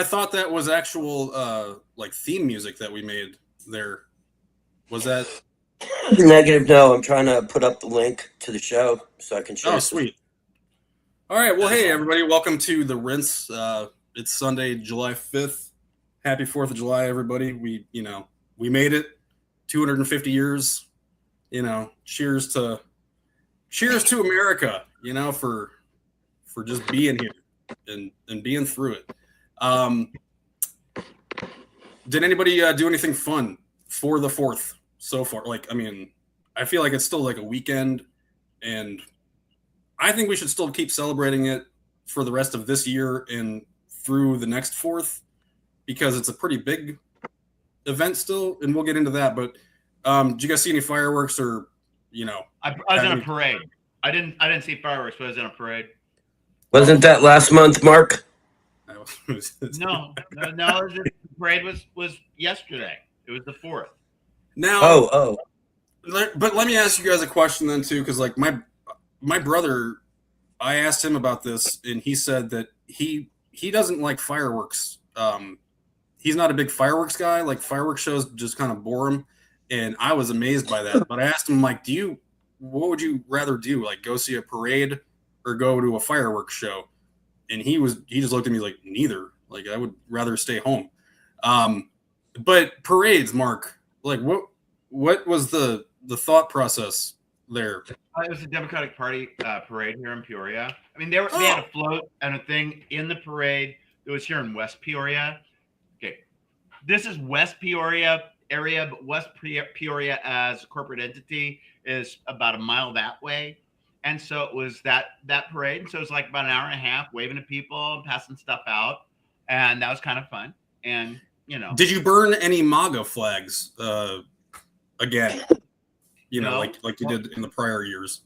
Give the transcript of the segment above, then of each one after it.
thought that was actual like theme music that we made there. Was that? Negative. No, I'm trying to put up the link to the show so I can share. Oh, sweet. All right. Well, hey everybody, welcome to the Rinse. It's Sunday, July 5th. Happy 4th of July, everybody. We made it. 250 years. Cheers to America. For just being here and being through it. Did anybody do anything fun for the 4th so far? I feel like it's still like a weekend, and I think we should still keep celebrating it for the rest of this year and through the next 4th, because it's a pretty big event still, and we'll get into that. But did you guys see any fireworks or, I was in a parade. I didn't see fireworks, but I was in a parade. Wasn't that last month, Mark? No. The parade was yesterday. It was the 4th. Now, but let me ask you guys a question then too, because like my brother, I asked him about this, and he said that he doesn't like fireworks. He's not a big fireworks guy. Like, fireworks shows just kind of bore him, and I was amazed by that. But I asked him, like, what would you rather do? Like, go see a parade or go to a fireworks show? And he just looked at me like, neither. Like, I would rather stay home. But parades, Mark, like what was the thought process there? It was a Democratic Party parade here in Peoria. I mean, they had a float and a thing in the parade. It was here in West Peoria. Okay, this is West Peoria area, but West Peoria as a corporate entity is about a mile that way. And so it was that parade. And so it was like about an hour and a half waving to people, passing stuff out. And that was kind of fun. And, Did you burn any MAGA flags again? No. like you did in the prior years?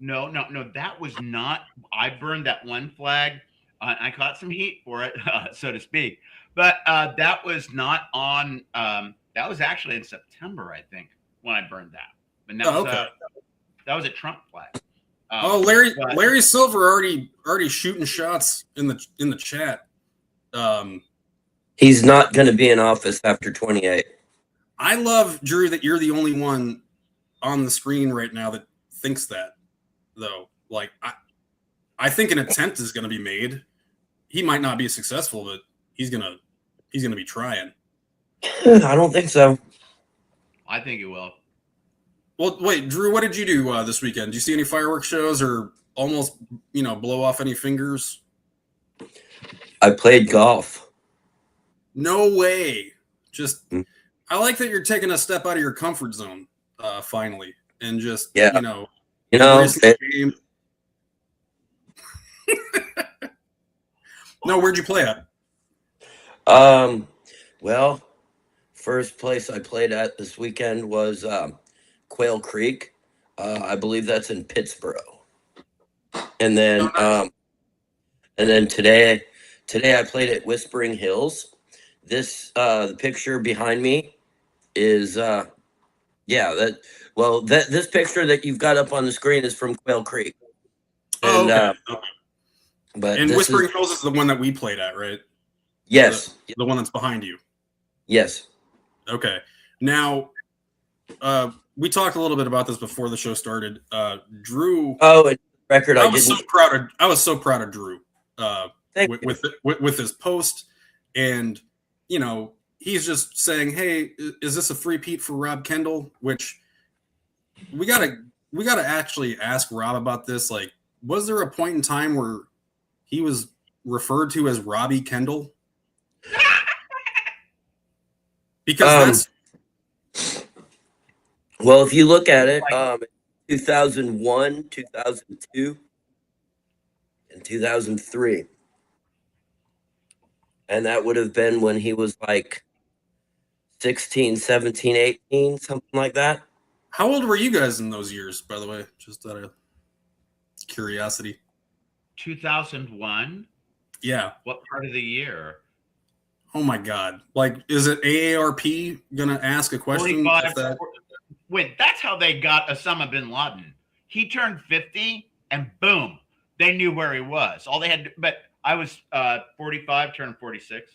No. That was not. I burned that one flag. I caught some heat for it, so to speak. But that was not on. That was actually in September, I think, when I burned that. But that was a Trump flag. Larry Silver already shooting shots in the chat. He's not going to be in office after 28. I love, Drew, that you're the only one on the screen right now that thinks that, though. Like, I think an attempt is going to be made. He might not be successful, but he's gonna be trying. I don't think so. I think he will. Well, wait, Drew, what did you do this weekend? Did you see any fireworks shows or almost, blow off any fingers? I played golf. No way. I like that you're taking a step out of your comfort zone, finally, and just, game. No, where'd you play at? Well, first place I played at this weekend was Quail Creek. I believe that's in Pittsburgh. And then today I played at Whispering Hills. This the picture behind me is this picture that you've got up on the screen is from Quail Creek. And, okay. But and Whispering Hills is the one that we played at, right? Yes. The one that's behind you. Yes. Okay. Now, we talked a little bit about this before the show started. Drew. Oh, record. I was so proud of Drew with his post, and he's just saying, "Hey, is this a three-peat for Rob Kendall?" Which we gotta actually ask Rob about this. Like, was there a point in time where he was referred to as Robbie Kendall? Because well, if you look at it, 2001, 2002, and 2003. And that would have been when he was like 16, 17, 18, something like that. How old were you guys in those years, by the way? Just out of curiosity. 2001? Yeah. What part of the year? Oh my God. Like, is it AARP going to ask a question? Wait, that's how they got Osama bin Laden. He turned 50 and boom, they knew where he was. All they had to, but I was 45, turned 46.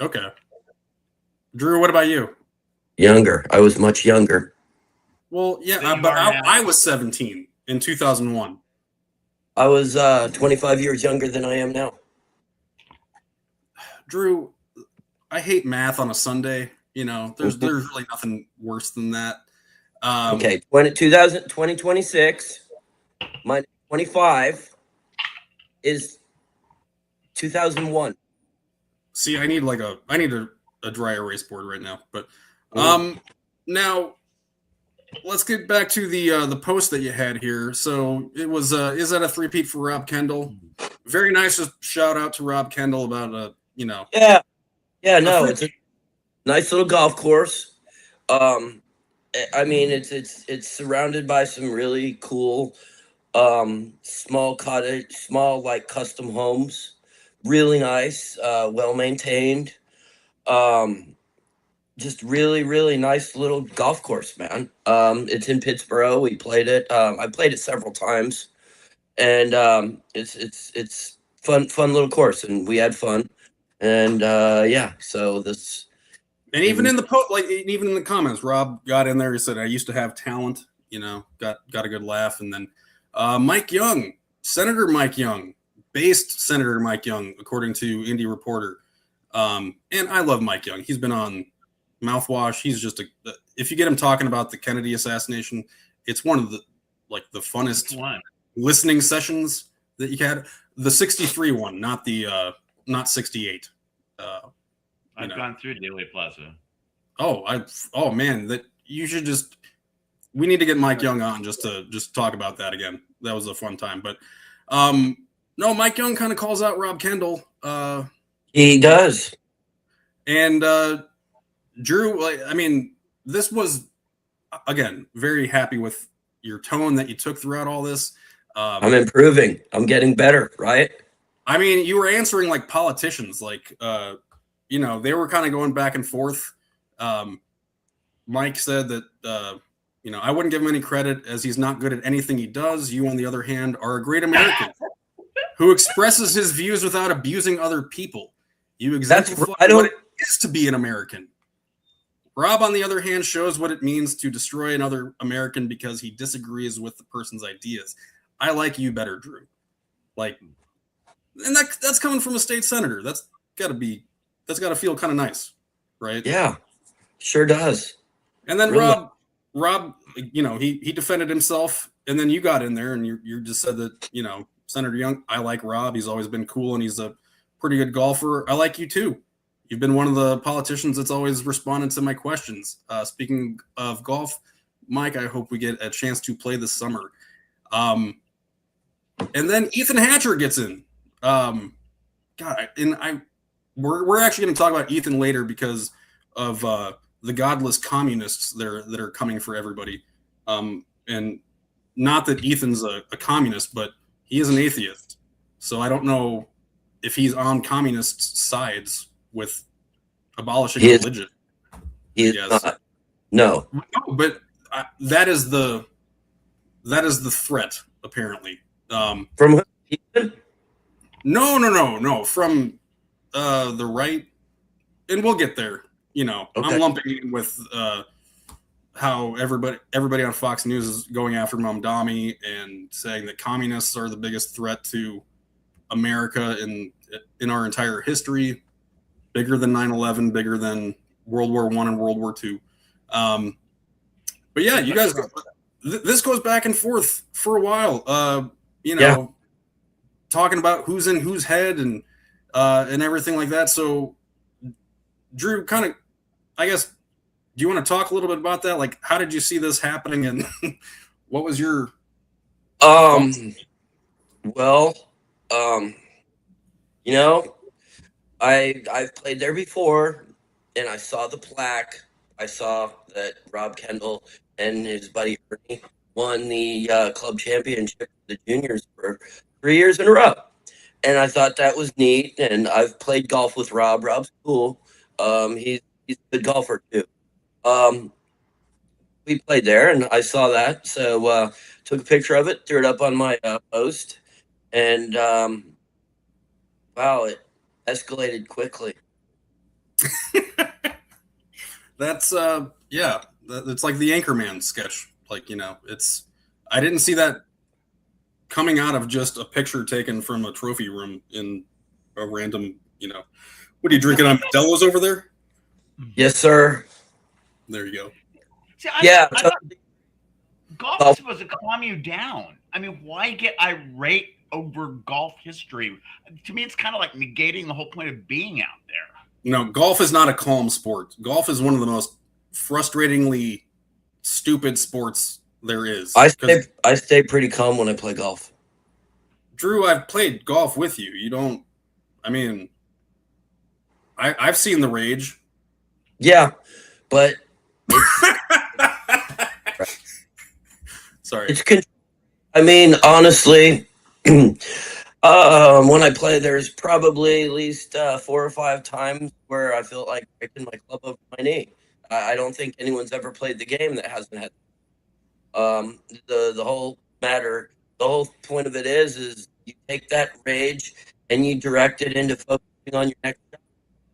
Okay. Drew, what about you? Younger. I was much younger. Well, yeah, Than you but are now. I was 17 in 2001. I was 25 years younger than I am now. Drew, I hate math on a Sunday. You know, there's Mhm. there's really nothing worse than that. Okay, 2026 minus 25 is 2001. See, I need a dry erase board right now. But Mhm. now let's get back to the post that you had here. So it was is that a three-peat for Rob Kendall? Very nice. Just shout out to Rob Kendall about Yeah, yeah, a no, free. it's a nice little golf course. Um, I mean, it's surrounded by some really cool small cottage, small like custom homes. Really nice, well maintained. Um, just really, really nice little golf course, man. It's in Pittsburgh. We played it. I played it several times, and it's fun little course, and we had fun. And yeah, so this And even and in the even in the comments, Rob got in there. He said, "I used to have talent." You know, got a good laugh. And then Mike Young, Senator Mike Young, based Senator Mike Young, according to Indie Reporter. And I love Mike Young. He's been on Mouthwash. He's just if you get him talking about the Kennedy assassination, it's one of the Which funnest one? listening sessions that you had. The 63 one, not 68. I've gone through Daily Plaza. Oh man, that you should just we need to get Mike Young on just to talk about that again. That was a fun time. But no, Mike Young kind of calls out Rob Kendall. he does. And Drew, I mean, this was again very happy with your tone that you took throughout all this. I'm improving. I'm getting better, right? I mean, you were answering like politicians, like they were kind of going back and forth. Mike said that I wouldn't give him any credit as he's not good at anything he does. You, on the other hand, are a great American who expresses his views without abusing other people. You exemplify what it is to be an American. Rob, on the other hand, shows what it means to destroy another American because he disagrees with the person's ideas. I like you better, Drew. And that's coming from a state senator. That's got to feel kind of nice, right? Yeah, sure does. And then Real Rob, he defended himself, and then you got in there and you just said that, Senator Young, I like Rob. He's always been cool and he's a pretty good golfer. I like you too. You've been one of the politicians that's always responded to my questions. Speaking of golf, Mike, I hope we get a chance to play this summer. And then Ethan Hatcher gets in. We're actually going to talk about Ethan later because of the godless communists that are coming for everybody. And not that Ethan's a communist, but he is an atheist. So I don't know if he's on communist sides with abolishing religion. He is not. No, but that is the threat apparently. From who? Ethan? No. From the right, and we'll get there. Okay. I'm lumping in with how everybody on Fox News is going after Mamdani and saying that communists are the biggest threat to America in our entire history, bigger than 9/11, bigger than World War I and World War II. But yeah, you guys, this goes back and forth for a while. Talking about who's in whose head and everything like that. So, Drew, kind of, I guess, do you want to talk a little bit about that? Like, how did you see this happening, and what was your? Well, I've played there before, and I saw the plaque. I saw that Rob Kendall and his buddy Ernie won the club championship for the juniors for 3 years in a row. And I thought that was neat. And I've played golf with Rob. Rob's cool. He's a good golfer too. We played there, and I saw that. So took a picture of it, threw it up on my post, and wow, it escalated quickly. That's yeah. It's like the Anchorman sketch. Like, it's. I didn't see that coming out of just a picture taken from a trophy room in a random. What are you drinking on Modelo's over there? Yes, sir. There you go. See, Yeah. I thought golf is supposed to calm you down. I mean, why get irate over golf history? To me, it's kind of like negating the whole point of being out there. Golf is not a calm sport. Golf is one of the most frustratingly stupid sports there is. I stay pretty calm when I play golf. Drew, I've played golf with you. You don't. I mean, I've seen the rage. Yeah, but sorry. I mean, honestly, when I play, there's probably at least 4 or 5 times where I feel like breaking my club over my knee. I don't think anyone's ever played the game that hasn't had. The whole matter, the whole point of it is you take that rage and you direct it into focusing on your next shot.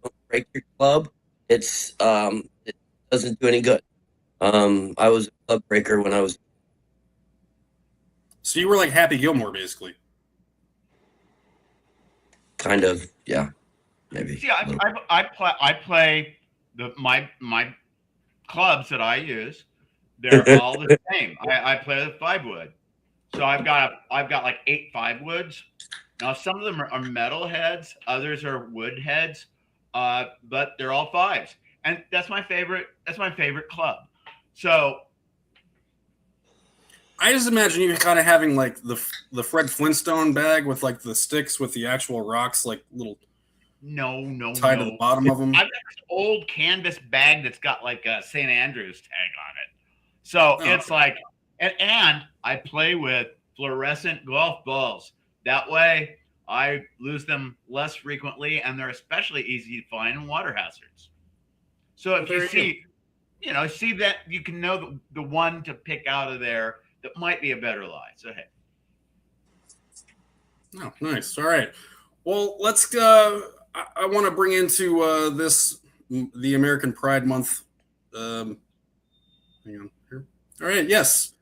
Don't break your club. It doesn't do any good. I was a club breaker when I was. So you were like Happy Gilmore, basically. Kind of, yeah, maybe. See, I play my clubs that I use. They're all the same. I play with 5-wood, so I've got like 8 5-woods. Now some of them are metal heads, others are wood heads, but they're all 5s, and that's my favorite. That's my favorite club. So I just imagine you kind of having like the Fred Flintstone bag with like the sticks with the actual rocks, like little tied to the bottom of them. I've got this old canvas bag that's got like a St. Andrew's tag on it. So it's like, and I play with fluorescent golf balls. That way I lose them less frequently, and they're especially easy to find in water hazards. So if you see that, you can know the one to pick out of there that might be a better lie. So, hey. Oh, nice. All right. Well, let's I want to bring into the American Pride Month. Hang on here. All right. Yes.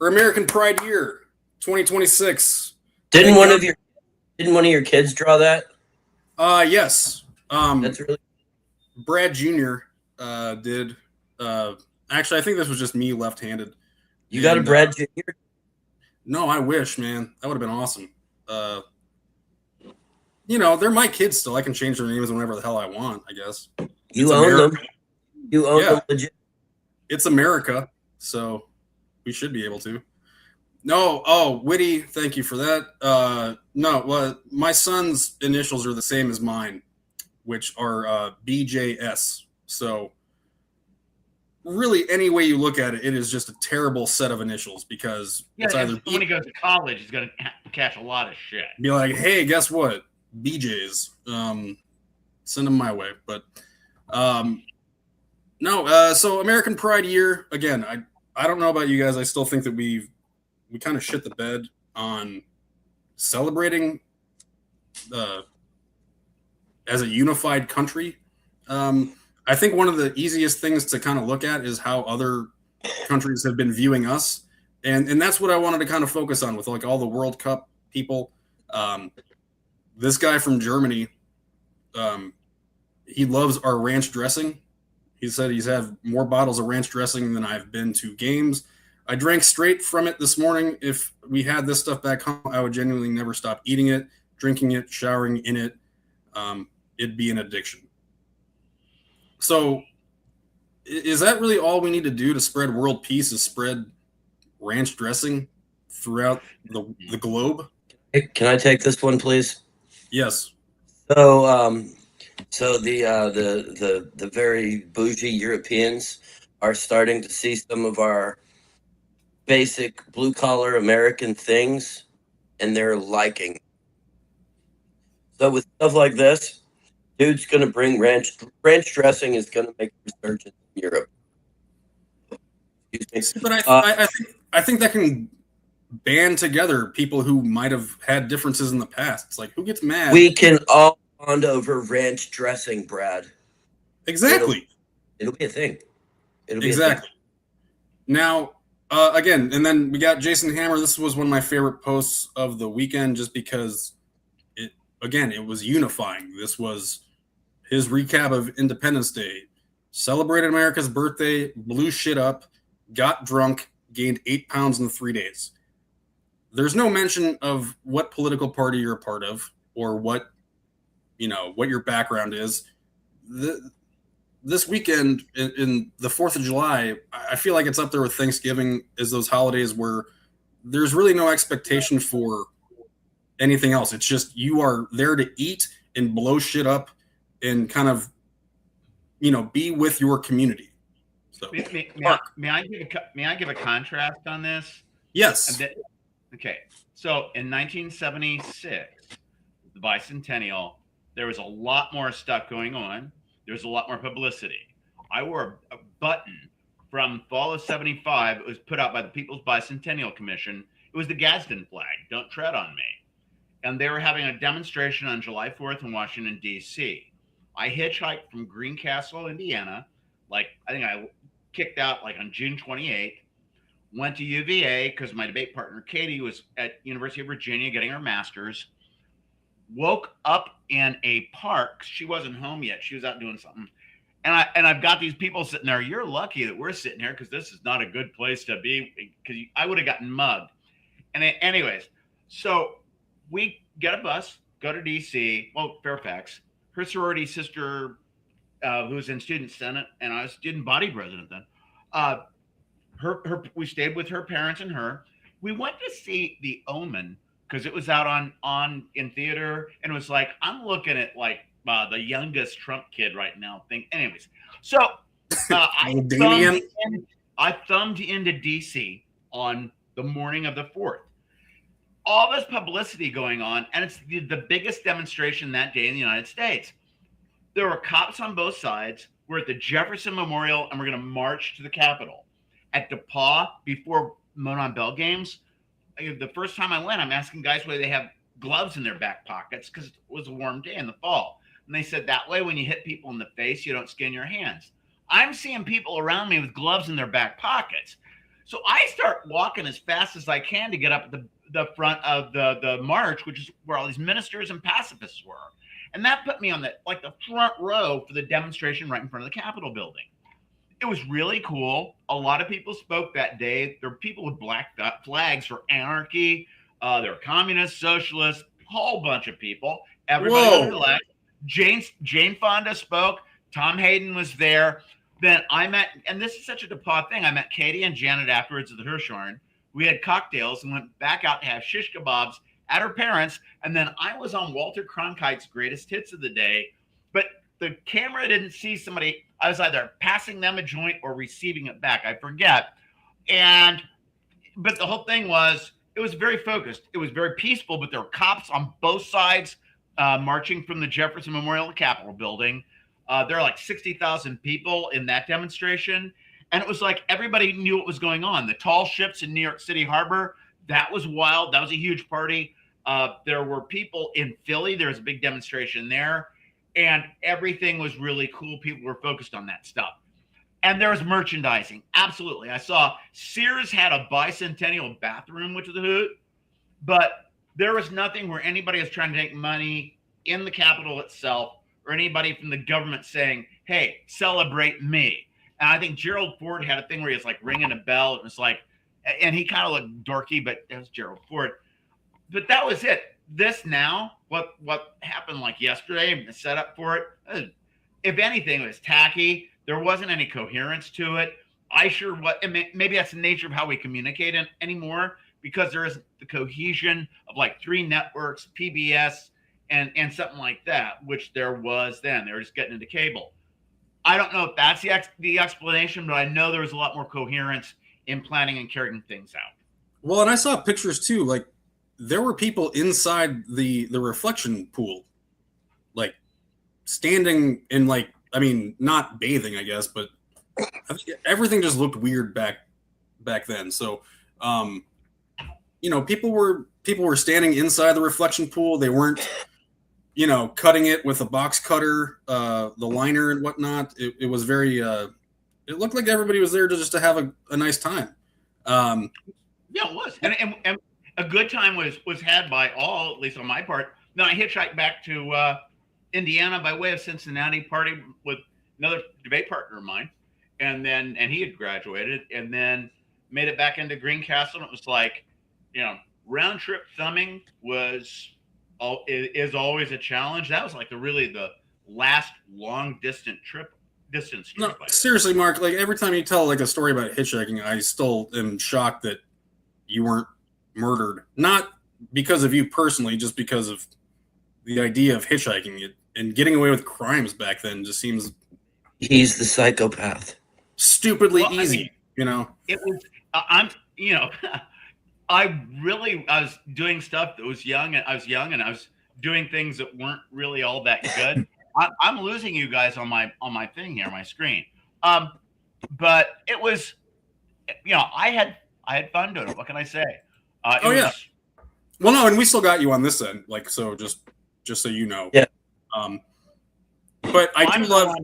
Our American Pride Year 2026. Didn't one of your kids draw that? Yes. That's really Brad Jr. Did. Actually, I think this was just me left-handed. You got a Brad Jr.? No, I wish, man. That would have been awesome. They're my kids still. I can change their names whenever the hell I want, I guess. You own them. You own them legit. It's America, so we should be able to. No, Witty, thank you for that. No, my son's initials are the same as mine, which are BJS. So really, any way you look at it, it is just a terrible set of initials because it's either when he goes to college, he's going to catch a lot of shit. Be like, hey, guess what? BJ's. Send them my way. But no. So American Pride Year again. I don't know about you guys. I still think that we kind of shit the bed on celebrating as a unified country. I think one of the easiest things to kind of look at is how other countries have been viewing us. And that's what I wanted to kind of focus on with like all the World Cup people. This guy from Germany, he loves our ranch dressing. He said he's had more bottles of ranch dressing than I've been to games. I drank straight from it this morning. If we had this stuff back home, I would genuinely never stop eating it, drinking it, showering in it. It'd be an addiction. So is that really all we need to do to spread world peace, is spread ranch dressing throughout the globe? Can I take this one, please? Yes. So the very bougie Europeans are starting to see some of our basic blue collar American things, and they're liking. So with stuff like this, dude's gonna bring ranch dressing is gonna make a resurgence in Europe. Excuse me. But I think that can band together people who might have had differences in the past. It's like, who gets mad? We can all bond over ranch dressing, Brad. Exactly. It'll be a thing. It'll be Exactly. Now, again, and then we got Jason Hammer. This was one of my favorite posts of the weekend, just because it was unifying. This was his recap of Independence Day, celebrated America's birthday, blew shit up, got drunk, gained 8 pounds in 3 days. There's no mention of what political party you're a part of or what your background is. This weekend in the 4th of July, I feel like it's up there with Thanksgiving as those holidays where there's really no expectation for anything else. It's just you are there to eat and blow shit up and kind of, be with your community. So, may I give a contrast on this? Yes. Okay. So in 1976, the bicentennial, there was a lot more stuff going on. There was a lot more publicity. I wore a button from fall of 75. It was put out by the People's Bicentennial Commission. It was the Gadsden flag, "Don't tread on me." And they were having a demonstration on July 4th in Washington, D.C. I hitchhiked from Greencastle, Indiana. I think I kicked out on June 28th. Went to UVA because my debate partner, Katie, was at University of Virginia getting her master's. Woke up in a park. She wasn't home yet. She was out doing something. And I've got these people sitting there. You're lucky that we're sitting here because this is not a good place to be, because I would have gotten mugged. And anyways, so we get a bus, go to DC, Fairfax. Her sorority sister, who was in student senate, and I was student body president then. We stayed with her parents and her. We went to see The Omen because it was out in theater, and it was I'm looking at the youngest Trump kid right now anyways, so I thumbed into DC on the morning of the 4th. All this publicity going on, and it's the biggest demonstration that day in the United States. There were cops on both sides. We're at the Jefferson Memorial, and we're going to march to the Capitol. At DePaul, before Monon Bell games, the first time I went, I'm asking guys whether they have gloves in their back pockets because it was a warm day in the fall. And they said that way, when you hit people in the face, you don't skin your hands. I'm seeing people around me with gloves in their back pockets. So I start walking as fast as I can to get up at the front of the march, which is where all these ministers and pacifists were. And that put me on the front row for the demonstration right in front of the Capitol building. It was really cool. A lot of people spoke that day. There were people with black flags for anarchy. There were communists, socialists, a whole bunch of people. Everybody was relaxed. Jane Fonda spoke. Tom Hayden was there. Then I met, and this is such a DePaul thing, I met Katie and Janet afterwards at the Hirshhorn. We had cocktails and went back out to have shish kebabs at her parents. And then I was on Walter Cronkite's Greatest Hits of the Day. But the camera didn't see somebody. I was either passing them a joint or receiving it back. I forget. But the whole thing was, it was very focused. It was very peaceful, but there were cops on both sides marching from the Jefferson Memorial to Capitol building. There are 60,000 people in that demonstration. And it was everybody knew what was going on. The tall ships in New York City Harbor, that was wild. That was a huge party. There were people in Philly. There was a big demonstration there. And everything was really cool. People were focused on that stuff. And there was merchandising. Absolutely. I saw Sears had a bicentennial bathroom, which was a hoot. But there was nothing where anybody was trying to take money in the Capitol itself, or anybody from the government saying, hey, celebrate me. And I think Gerald Ford had a thing where he was ringing a bell. It was and he kind of looked dorky, but that was Gerald Ford. But that was it. This now, what happened yesterday, the setup for it, if anything, it was tacky. There wasn't any coherence to it. Maybe that's the nature of how we communicate anymore, because there isn't the cohesion of 3 networks, PBS, and something like that, which there was then. They were just getting into cable. I don't know if that's the explanation, but I know there was a lot more coherence in planning and carrying things out. Well, and I saw pictures too. There were people inside the reflection pool, standing in not bathing, I guess, but everything just looked weird back then. So, people were standing inside the reflection pool. They weren't cutting it with a box cutter, the liner and whatnot. It was very. It looked like everybody was there just to have a nice time. Yeah, it was, and a good time was had by all, at least on my part. Then I hitchhiked back to Indiana by way of Cincinnati, party with another debate partner of mine, and he had graduated, and then made it back into Greencastle. And it was like, round trip thumbing is always a challenge. That was like the last long distance trip. No, seriously, Mark. Like every time you tell like a story about hitchhiking, I still am shocked that you weren't murdered. Not because of you personally, just because of the idea of hitchhiking it and getting away with crimes back then. Just seems he's the psychopath. Stupidly easy. It was. I was doing stuff that was young, and I was doing things that weren't really all that good. I'm losing you guys on my thing here, my screen. But it was, I had fun doing it. What can I say? Yeah. Well, no, and we still got you on this end, like, so just so you know. Yeah. But I do love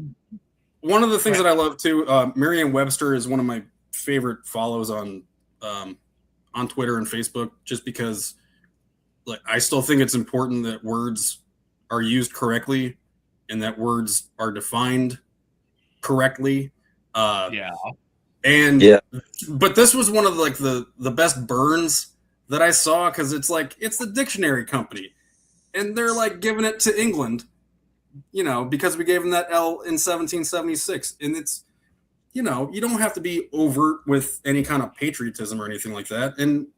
one of the things that I love too. Merriam-Webster is one of my favorite follows on Twitter and Facebook, just because, like, I still think it's important that words are used correctly and that words are defined correctly. But this was one of the best burns that I saw, because it's like, it's the dictionary company, and they're like giving it to England, because we gave them that L in 1776, and it's, you don't have to be overt with any kind of patriotism or anything like that. And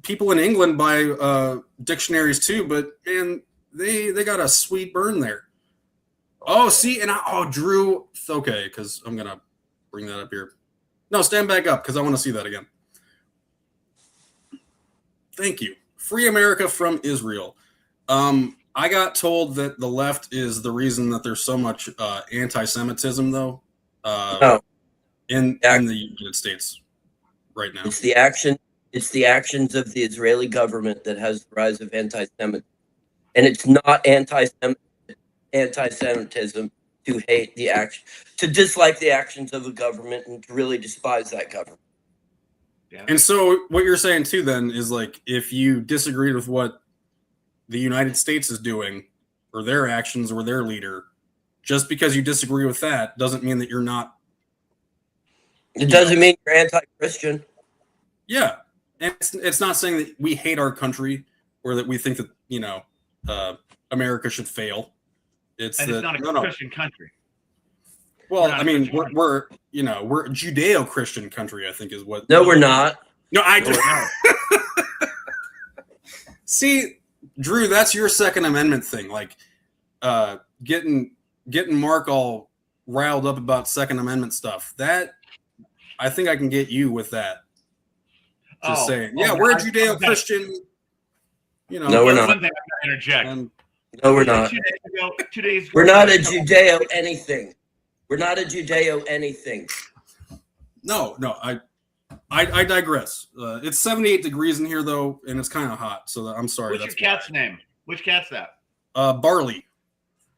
people in England buy dictionaries too, but man, they got a sweet burn there. Oh, see, and Drew. Okay, because I'm gonna bring that up here. No, stand back up, because I want to see that again. Thank you. Free America from Israel. I got told that the left is the reason that there's so much anti-Semitism, though, in the United States right now. It's the actions of the Israeli government that has the rise of anti-Semitism. And it's not anti-Semitism to hate the action, to dislike the actions of a government and to really despise that government. Yeah. And so what you're saying too then is, like, if you disagreed with what the United States is doing or their actions or their leader, just because you disagree with that doesn't mean that you're not. It doesn't mean you're anti-Christian. Yeah. And it's not saying that we hate our country or that we think that, America should fail. It's not a Christian country. Well, I mean, we're a Judeo-Christian country, I think is what. No, we're not. No, See, Drew, that's your Second Amendment thing. Like, getting Mark all riled up about Second Amendment stuff. That, I think I can get you with that. Just saying. Yeah, we're a Judeo-Christian. No, we're not. One thing I'm going to interject. No, we're not. 2 days ago, we're not a Judeo anything. We're not a Judeo anything. No, I digress. It's 78 degrees in here, though, and it's kind of hot. So I'm sorry. What's your cat's name? Which cat's that? Barley.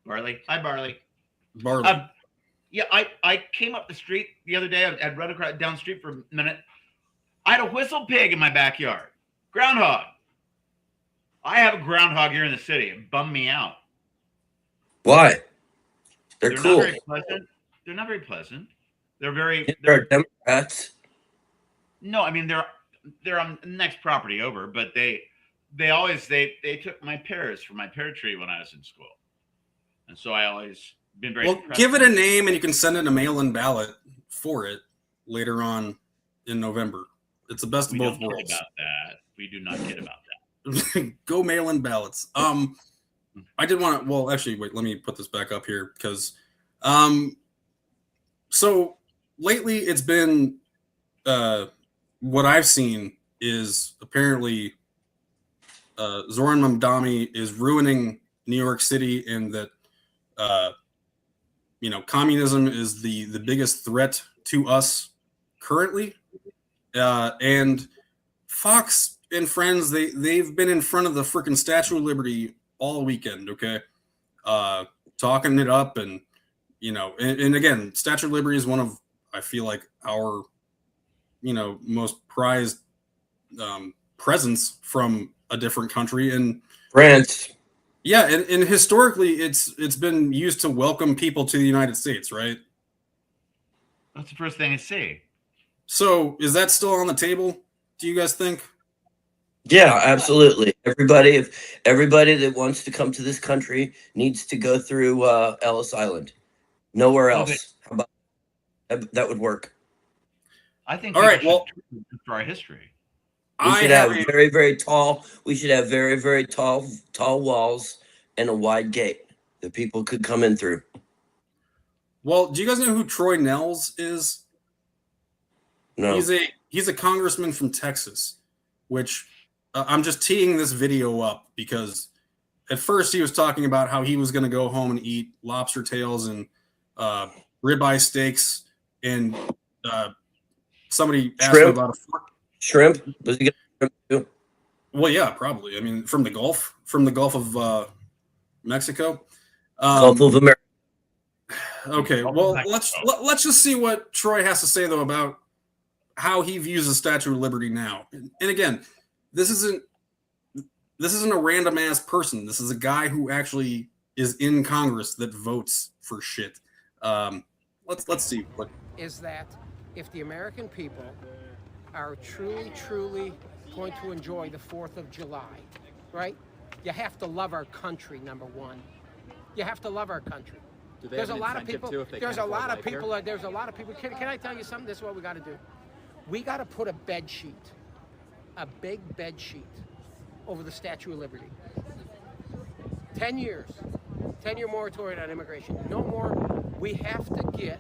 Barley. Hi, Barley. Barley. I came up the street the other day. I'd run across down the street for a minute. I had a whistle pig in my backyard. Groundhog. I have a groundhog here in the city. It bummed me out. Why? They're cool. Not very pleasant. They're not very pleasant. They're Democrats. No, I mean they're on the next property over, but they took my pears from my pear tree when I was in school, and so I always been very. Well, give it a name, and you can send in a mail-in ballot for it later on in November. It's the best of both worlds. About that, we do not get about that. Go mail-in ballots. I did want to. Well, actually, wait. Let me put this back up here because, so lately it's been, what I've seen is apparently, Zoran Mamdani is ruining New York City, and that, communism is the biggest threat to us currently, and Fox and friends, they've been in front of the freaking Statue of Liberty all weekend. Okay, talking it up, and and again, Statue of Liberty is one of, I feel like, our most prized presence from a different country, and France. yeah, and historically, it's been used to welcome people to the United States, right? That's the first thing I see. So is that still on the table? Do you guys think? Yeah, absolutely. Everybody that wants to come to this country needs to go through Ellis Island. Nowhere Well, else. How about that would work? I think All people right, well, should destroy history. We I should have have a, very, very tall. We should have very, very tall walls and a wide gate that people could come in through. well. Do you guys know who Troy Nels is? No. He's a congressman from Texas, which I'm just teeing this video up because at first he was talking about how he was going to go home and eat lobster tails and ribeye steaks, and somebody asked him Shrimp? about Shrimp? Was he gonna shrimp too? well, yeah, probably. I mean, from the Gulf of Mexico. Gulf of America. Okay, well, let's just see what Troy has to say though about how he views the Statue of Liberty now. And again, this isn't a random ass person. This is a guy who actually is in Congress that votes for shit. Let's see what is that if the American people are truly going to enjoy the 4th of July, right? You have to love our country, number one. You have to love our country. There's a lot of people. There's a lot of people. There's a lot of people. Can I tell you something? This is what we got to do. We got to put a bed sheet, a big bed sheet, over the Statue of Liberty. 10 years, 10-year moratorium on immigration. No more. We have to get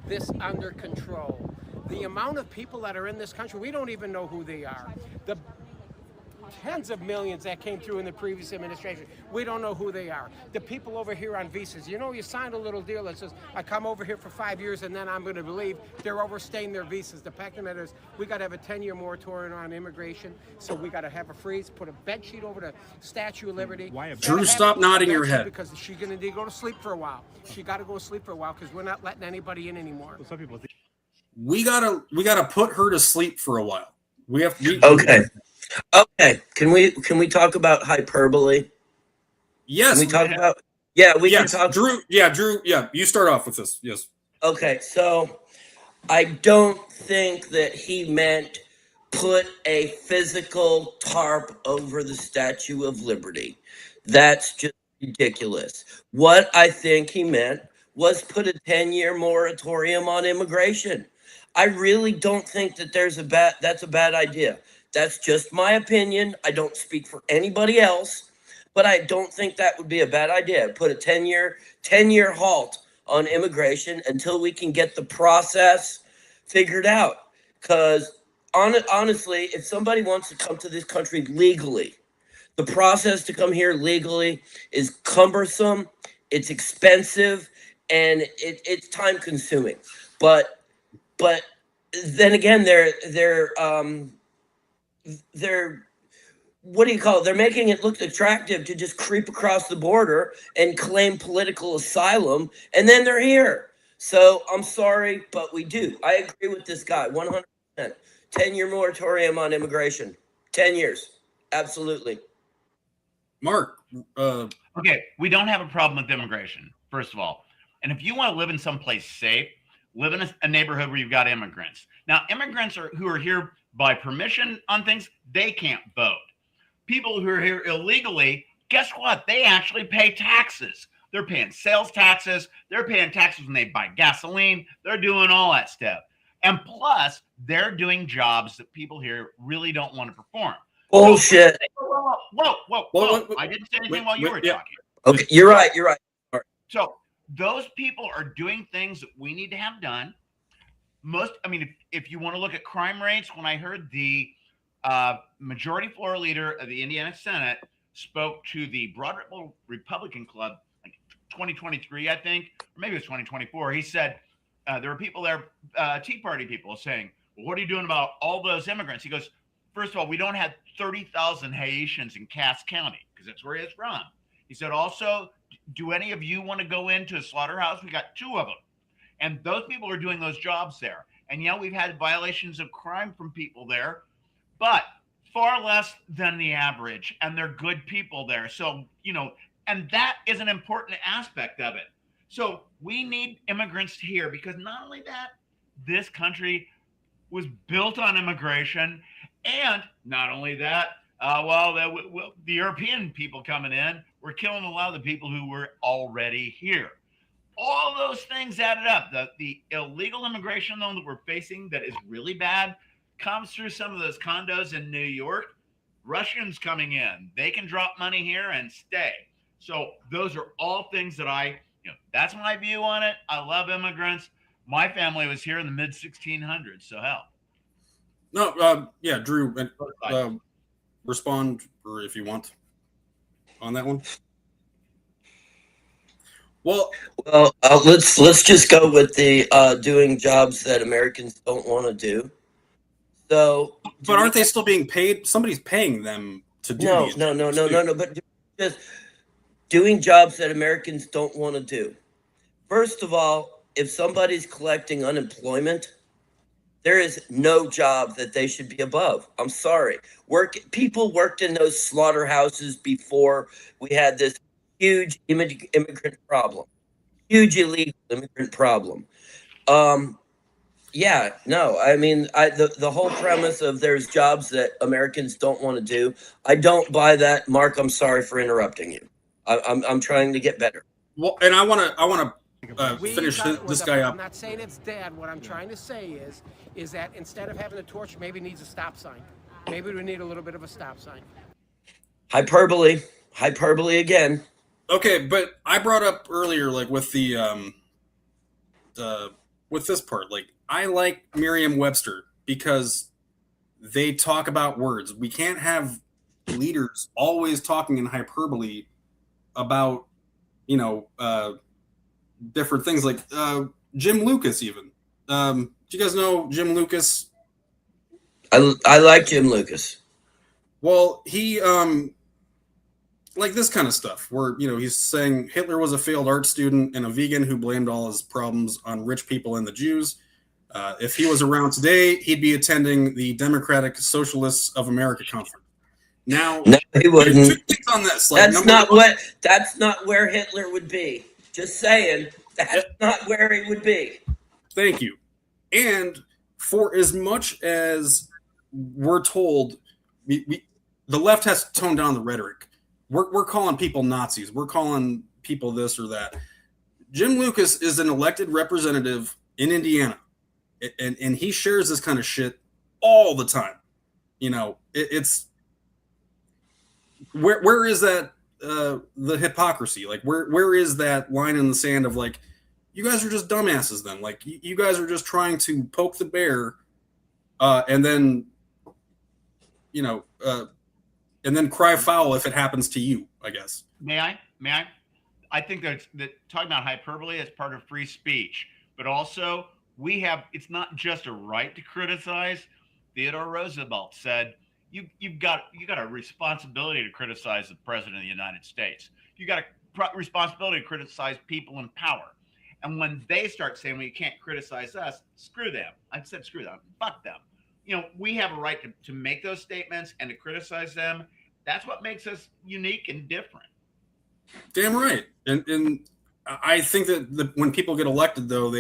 this under control. The amount of people that are in this country, we don't even know who they are. The tens of millions that came through in the previous administration, we don't know who they are. The people over here on visas, you signed a little deal that says, I come over here for 5 years and then I'm going to leave. They're overstaying their visas. The fact of the matter is, we got to have a 10-year moratorium on immigration, so we got to have a freeze, put a bed sheet over the Statue of Liberty. Drew, stop nodding your head. Because she's going to need to go to sleep for a while. She got to go to sleep for a while because we're not letting anybody in anymore. Well, some people think we gotta put her to sleep for a while. Okay. Can we talk about hyperbole? Yes. Can we talk about? Yeah, we can talk. Drew. Yeah, you start off with this. Yes. Okay, so I don't think that he meant put a physical tarp over the Statue of Liberty. That's just ridiculous. What I think he meant was put a 10-year moratorium on immigration. I really don't think that that's a bad idea. That's just my opinion. I don't speak for anybody else, but I don't think that would be a bad idea. Put a 10-year halt on immigration until we can get the process figured out. Because honestly, if somebody wants to come to this country legally, the process to come here legally is cumbersome, it's expensive, and it's time consuming. But then again, they're what do you call it? They're making it look attractive to just creep across the border and claim political asylum, and then they're here. So I'm sorry, but we do. I agree with this guy 100%. 10-year moratorium on immigration. 10 years. Absolutely. Mark. Okay, we don't have a problem with immigration, first of all. And if you want to live in someplace safe, live in a neighborhood where you've got immigrants. Now, immigrants who are here by permission on things, they can't vote. People who are here illegally, guess what? They actually pay taxes. They're paying sales taxes. They're paying taxes when they buy gasoline. They're doing all that stuff. And plus, they're doing jobs that people here really don't want to perform. Bullshit. Whoa. I didn't say anything while you were talking. Okay, you're right. So those people are doing things that we need to have done. If you want to look at crime rates, when I heard the majority floor leader of the Indiana Senate spoke to the Broad Ripple Republican Club, like 2023, I think, or maybe it was 2024, he said there were people there, Tea Party people, saying, well, what are you doing about all those immigrants? He goes, first of all, we don't have 30,000 Haitians in Cass County, because that's where he's from. He said, also, do any of you want to go into a slaughterhouse? We got 2 of them. And those people are doing those jobs there. And yeah, we've had violations of crime from people there, but far less than the average. And they're good people there. So, and that is an important aspect of it. So we need immigrants here because not only that, this country was built on immigration. And not only that, the European people coming in were killing a lot of the people who were already here. All those things added up. The illegal immigration, though, that we're facing that is really bad comes through some of those condos in New York. Russians coming in, they can drop money here and stay. So those are all things that that's my view on it. I love immigrants. My family was here in the mid 1600s, so hell. No, yeah, Drew, respond or if you want on that one. Well, let's just go with the doing jobs that Americans don't want to do. So, but aren't they still being paid? Somebody's paying them to do these. No. But just doing jobs that Americans don't want to do. First of all, if somebody's collecting unemployment, there is no job that they should be above. I'm sorry. People worked in those slaughterhouses before we had this huge immigrant problem, huge illegal immigrant problem. Yeah, no, I mean, the whole premise of there's jobs that Americans don't want to do, I don't buy that. Mark, I'm sorry for interrupting you. I'm trying to get better. Well, and I want to finish this guy up. I'm not saying it's dead. What I'm trying to say is that instead of having a torch, maybe it needs a stop sign. Maybe we need a little bit of a stop sign. Hyperbole again. Okay, but I brought up earlier, like with the with this part, like I like Merriam-Webster because they talk about words. We can't have leaders always talking in hyperbole about, different things like Jim Lucas even. Do you guys know Jim Lucas? I like Jim Lucas. Well, he like this kind of stuff where, he's saying Hitler was a failed art student and a vegan who blamed all his problems on rich people and the Jews. If he was around today, he'd be attending the Democratic Socialists of America conference. Now, no, he wouldn't. On this. Like, that's not where Hitler would be. Just saying, that's not where he would be. Thank you. And for as much as we're told, the left has to tone down the rhetoric. We're calling people Nazis. We're calling people this or that. Jim Lucas is an elected representative in Indiana, and he shares this kind of shit all the time. It's where is that the hypocrisy? Like where is that line in the sand of like, you guys are just dumbasses then? Like you guys are just trying to poke the bear, and then and then cry foul if it happens to you, I guess. May I? I think that talking about hyperbole is part of free speech, but also it's not just a right to criticize. Theodore Roosevelt said, you've got a responsibility to criticize the president of the United States. You got a responsibility to criticize people in power. And when they start saying, well, you can't criticize us, screw them. I've said screw them, fuck them. We have a right to make those statements and to criticize them. That's what makes us unique and different. Damn right. And I think that when people get elected, though,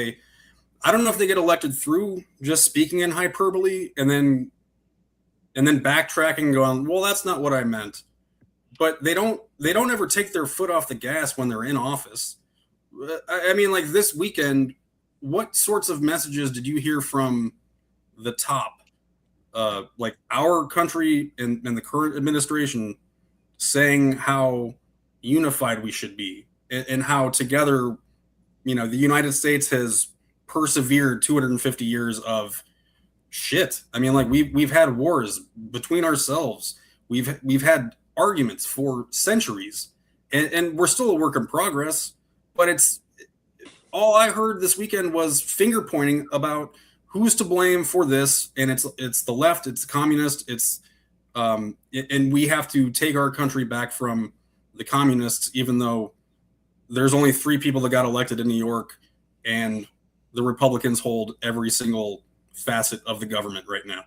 I don't know if they get elected through just speaking in hyperbole and then backtracking and going, well, that's not what I meant. But they don't ever take their foot off the gas when they're in office. I mean, like this weekend, what sorts of messages did you hear from the top? Like our country and the current administration saying how unified we should be and how together, the United States has persevered 250 years of shit. I mean, like we've had wars between ourselves. We've had arguments for centuries and we're still a work in progress, but it's all I heard this weekend was finger pointing about who's to blame for this, and it's the left, it's communist, it's and we have to take our country back from the communists, even though there's only 3 people that got elected in New York, and the Republicans hold every single facet of the government right now.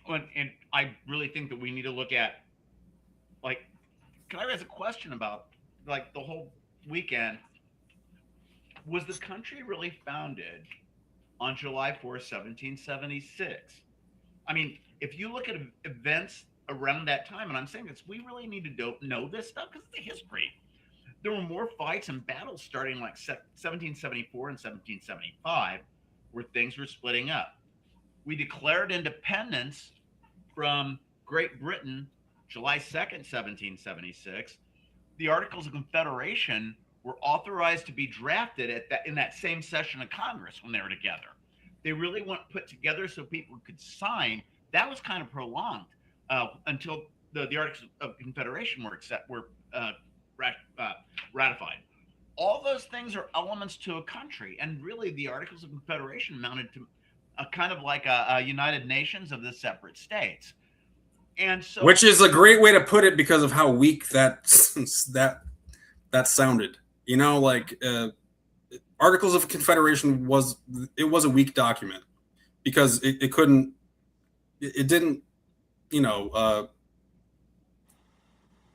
And I really think that we need to look at, like, can I raise a question about, like, the whole weekend? Was the country really founded on July 4th, 1776? I mean, if you look at events around that time, and I'm saying this, we really need to know this stuff because it's the history. There were more fights and battles starting like 1774 and 1775, where things were splitting up. We declared independence from Great Britain July 2nd, 1776. The Articles of Confederation were authorized to be drafted in that same session of Congress when they were together. They really weren't put together so people could sign. That was kind of prolonged until the Articles of Confederation were ratified. All those things are elements to a country, and really the Articles of Confederation amounted to a kind of like a United Nations of the separate states. And so, which is a great way to put it because of how weak that sounded. You know, like Articles of Confederation was a weak document because it didn't, you know,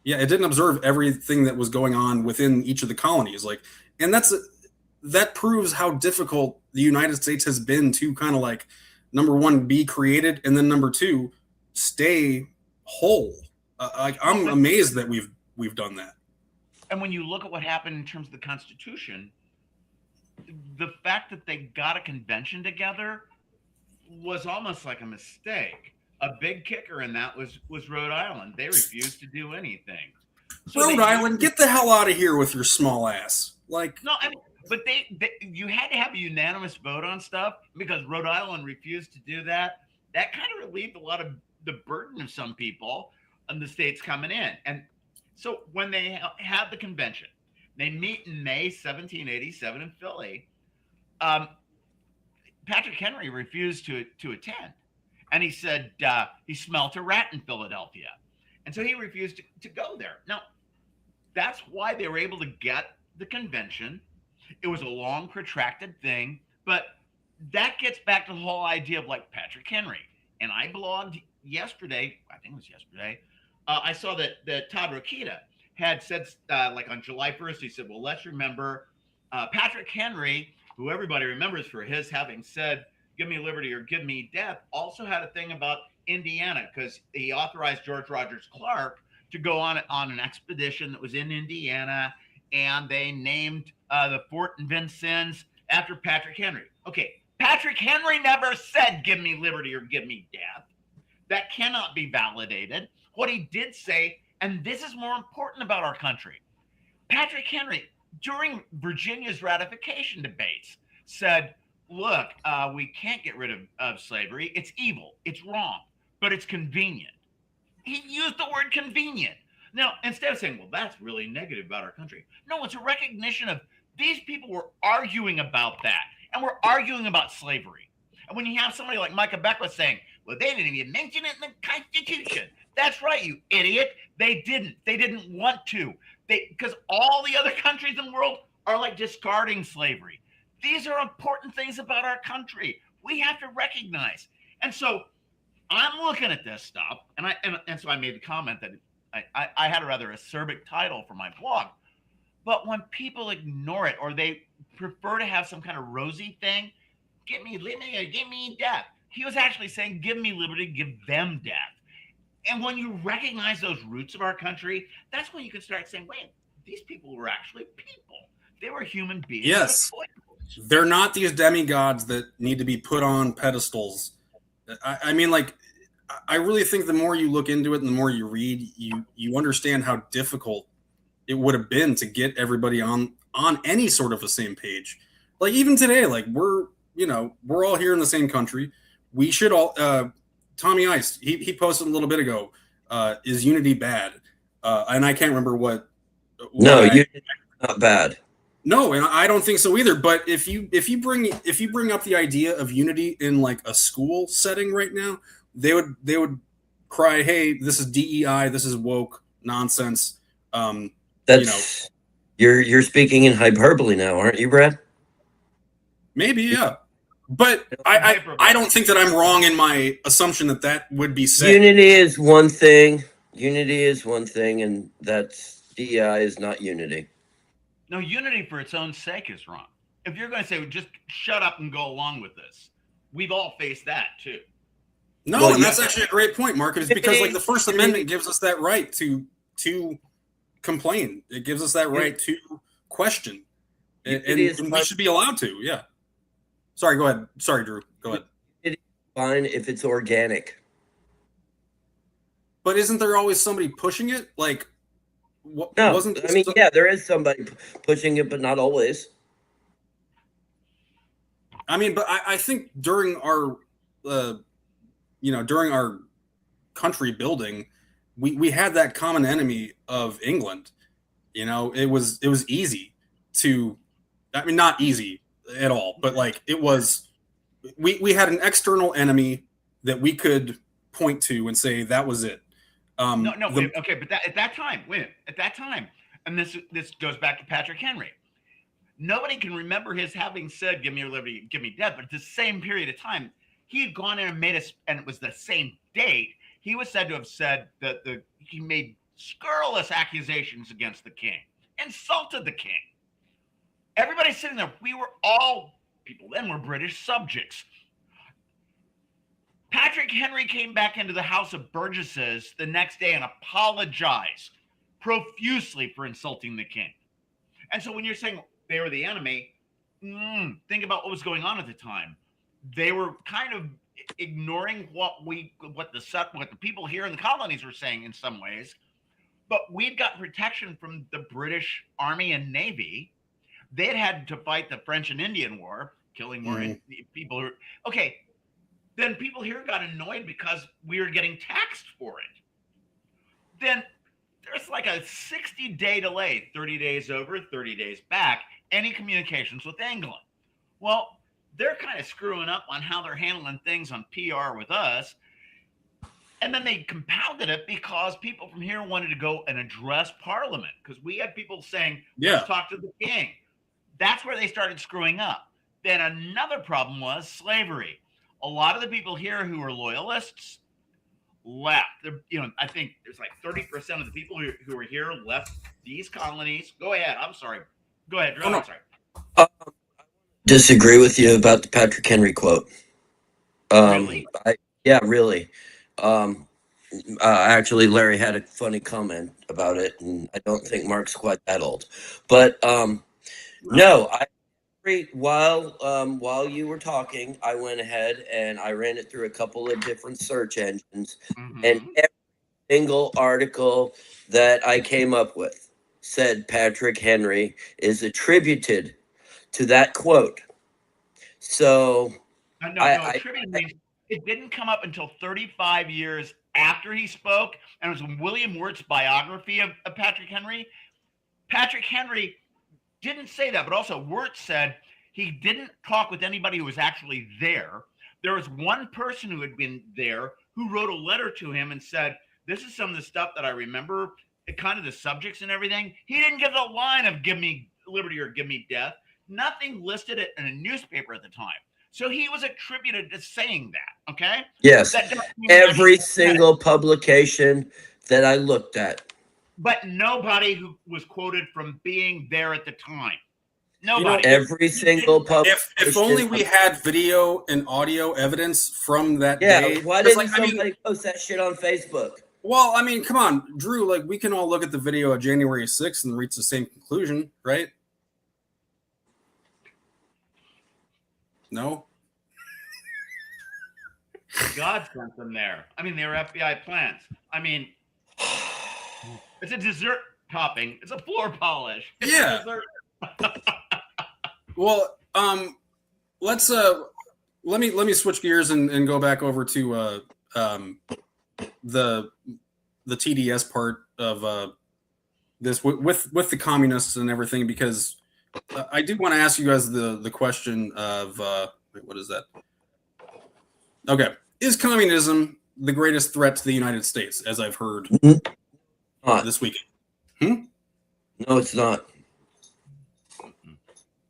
it didn't observe everything that was going on within each of the colonies. Like, and that proves how difficult the United States has been to kind of like, number one, be created, and then number two, stay whole. I'm amazed that we've done that. And when you look at what happened in terms of the Constitution, the fact that they got a convention together was almost like a mistake. A big kicker in that was Rhode Island. They refused to do anything. So Rhode Island, get the hell out of here with your small ass. Like, no, I mean, but you had to have a unanimous vote on stuff because Rhode Island refused to do that. That kind of relieved a lot of the burden of some people and the states coming in. And so when they had the convention, they meet in May 1787 in Philly. Patrick Henry refused to attend. And he said he smelt a rat in Philadelphia. And so he refused to go there. Now, that's why they were able to get the convention. It was a long, protracted thing. But that gets back to the whole idea of like Patrick Henry. And I blogged yesterday, I think it was yesterday, I saw that Todd Rokita had said, like on July 1st, he said, well, let's remember Patrick Henry, who everybody remembers for his having said, give me liberty or give me death, also had a thing about Indiana because he authorized George Rogers Clark to go on an expedition that was in Indiana, and they named the Fort in Vincennes after Patrick Henry. Okay, Patrick Henry never said, give me liberty or give me death. That cannot be validated. What he did say, and this is more important about our country, Patrick Henry, during Virginia's ratification debates, said, look, we can't get rid of slavery. It's evil. It's wrong, but it's convenient. He used the word convenient. Now, instead of saying, well, that's really negative about our country. No, it's a recognition of these people were arguing about that, and we're arguing about slavery. And when you have somebody like Micah Beckwith saying, well, they didn't even mention it in the Constitution. That's right, you idiot. They didn't. They didn't want to. Because all the other countries in the world are like discarding slavery. These are important things about our country. We have to recognize. And so I'm looking at this stuff, and so I made the comment that I had a rather acerbic title for my blog. But when people ignore it or they prefer to have some kind of rosy thing, give me liberty, give me death. He was actually saying, give me liberty, give them death. And when you recognize those roots of our country, that's when you can start saying, wait, these people were actually people. They were human beings. Yes. They're not these demigods that need to be put on pedestals. I mean, like, I really think the more you look into it and the more you read, you understand how difficult it would have been to get everybody on any sort of the same page. Like, even today, like, we're all here in the same country. We should all, Tommy Ice, he posted a little bit ago, is unity bad? And I can't remember what unity is not bad. No, and I don't think so either. But if you bring up the idea of unity in like a school setting right now, they would cry, "Hey, this is DEI, this is woke, nonsense. That's you're speaking in hyperbole now, aren't you, Brad? Maybe, yeah. But I don't think that I'm wrong in my assumption that would be said. Unity is one thing. Unity is one thing, and that's DEI is not unity. No, unity for its own sake is wrong. If you're going to say, just shut up and go along with this, we've all faced that too. No, well, and that's actually a great point, Mark. It's because like the First Amendment gives us that right to complain. It gives us that right to question, and we should be allowed to. Yeah. Sorry, go ahead. Sorry, Drew. Go ahead. It's fine if it's organic. But isn't there always somebody pushing it? Like, no, yeah, there is somebody pushing it, but not always. I mean, but I think during our, during our country building, we had that common enemy of England. You know, it was easy to, I mean, not easy at all, but like it was, we had an external enemy that we could point to and say that was it. Okay, but at that time, and this goes back to Patrick Henry. Nobody can remember his having said, "Give me your liberty, give me death." But at the same period of time, he had gone in and made us, and it was the same date. He was said to have said that he made scurrilous accusations against the king, insulted the king. Everybody's sitting there. We were all people then were British subjects. Patrick Henry came back into the House of Burgesses the next day and apologized profusely for insulting the king. And so when you're saying they were the enemy, think about what was going on at the time. They were kind of ignoring what the people here in the colonies were saying in some ways, but we'd got protection from the British Army and Navy. They had to fight the French and Indian War, killing more people. Okay. Then people here got annoyed because we were getting taxed for it. Then there's like a 60-day delay, 30 days over, 30 days back, any communications with England. Well, they're kind of screwing up on how they're handling things on PR with us. And then they compounded it because people from here wanted to go and address Parliament because we had people saying, let's talk to the king. That's where they started screwing up. Then another problem was slavery. A lot of the people here who were loyalists left. I think there's like 30% of the people who were here left these colonies. Go ahead. I'm sorry. Go ahead, Drew. I'm sorry. Disagree with you about the Patrick Henry quote. Really? Really. Actually, Larry had a funny comment about it, and I don't think Mark's quite that old. But no, while you were talking, I went ahead and I ran it through a couple of different search engines, and every single article that I came up with said Patrick Henry is attributed to that quote. So attributed means it didn't come up until 35 years after he spoke, and it was in William Wirt's biography of Patrick Henry. Patrick Henry didn't say that, but also Wirt said he didn't talk with anybody who was actually there. There was one person who had been there who wrote a letter to him and said, this is some of the stuff that I remember, kind of the subjects and everything. He didn't give the line of give me liberty or give me death. Nothing listed it in a newspaper at the time. So he was attributed to saying that, okay? Yes, every single publication that I looked at. But nobody who was quoted from being there at the time. Nobody. Every single publication. If only we had video and audio evidence from that day. Why didn't somebody post that shit on Facebook? Well, I mean, come on, Drew, like we can all look at the video of January 6th and reach the same conclusion, right? No? God sent them there. I mean, they were FBI plans. I mean, it's a dessert topping. It's a floor polish. It's a dessert. Well, let's let me switch gears and go back over to the TDS part of this with the communists and everything, because I do want to ask you guys the question of what is that? Okay, is communism the greatest threat to the United States, as I've heard? this weekend. No, it's not.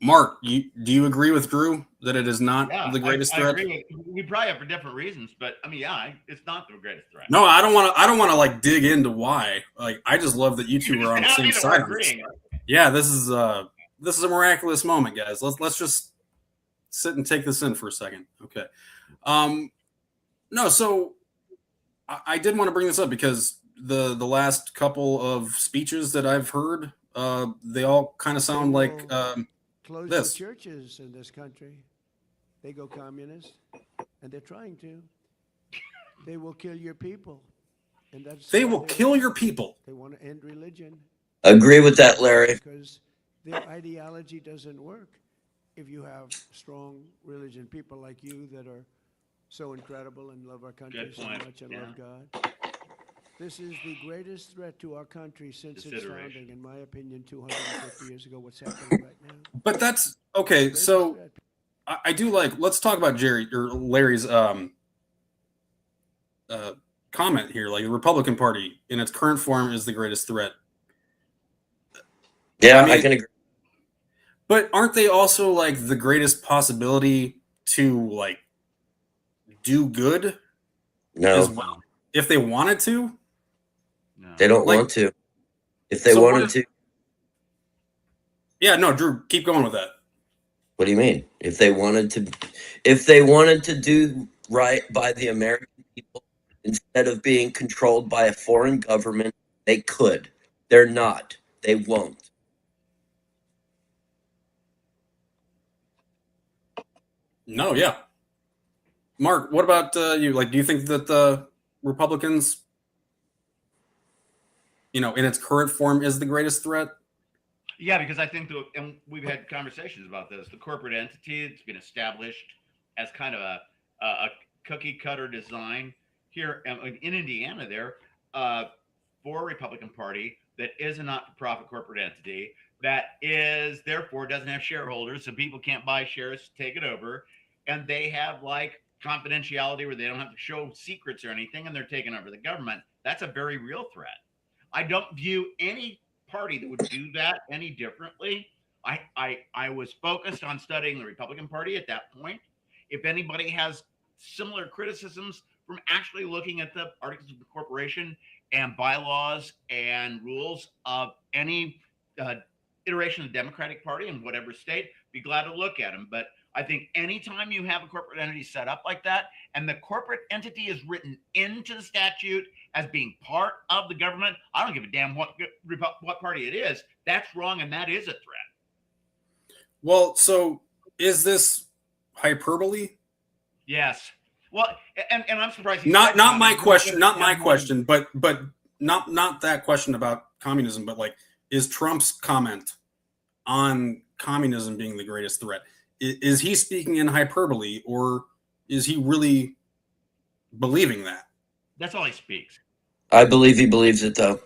Mark, do you agree with Drew that it is not the greatest I threat? agree. We probably have for different reasons, but I mean, it's not the greatest threat. No, I don't want to like dig into why. Like, I just love that you two are on the same side of this. Yeah, this is a miraculous moment, guys. Let's just sit and take this in for a second. Okay. No, so I did want to bring this up because the last couple of speeches that I've heard, they all kind of sound like close this. the churches in this country. They go communist, and they're trying to. They will kill your people, and that's They will kill your people. They want to end religion. Agree with that, Larry. Because their ideology doesn't work if you have strong religion people like you that are so incredible and love our country so much and love God. This is the greatest threat to our country since its founding, in my opinion, 250 years ago, what's happening right now. But that's okay. So I do like, let's talk about Larry's comment here. Like, the Republican Party in its current form is the greatest threat. Yeah, I can agree. But aren't they also like the greatest possibility to like do good? No. As well, if they wanted to? No. They don't want to. If they wanted to. Yeah, no, Drew, keep going with that. What do you mean? If they wanted to do right by the American people instead of being controlled by a foreign government, they could. They're not. They won't. No, yeah. Mark, what about you? Like, do you think that the Republicans, in its current form, is the greatest threat? Yeah, because I think and we've had conversations about this. The corporate entity that's been established as kind of a cookie cutter design here in Indiana, there for Republican Party that is a not-for-profit corporate entity that is therefore doesn't have shareholders, so people can't buy shares to take it over, and they have like confidentiality where they don't have to show secrets or anything, and they're taking over the government. That's a very real threat. I don't view any party that would do that any differently. I was focused on studying the Republican Party at that point. If anybody has similar criticisms from actually looking at the Articles of Incorporation and bylaws and rules of any iteration of the Democratic Party in whatever state, be glad to look at them. But I think anytime you have a corporate entity set up like that, and the corporate entity is written into the statute as being part of the government, I don't give a damn what party it is. That's wrong, and that is a threat. Well, so is this hyperbole? Yes. Well, and I'm surprised. Not my question, but not that question about communism, but like, is Trump's comment on communism being the greatest threat? Is he speaking in hyperbole, or is he really believing that? That's all he speaks. I believe he believes it, though.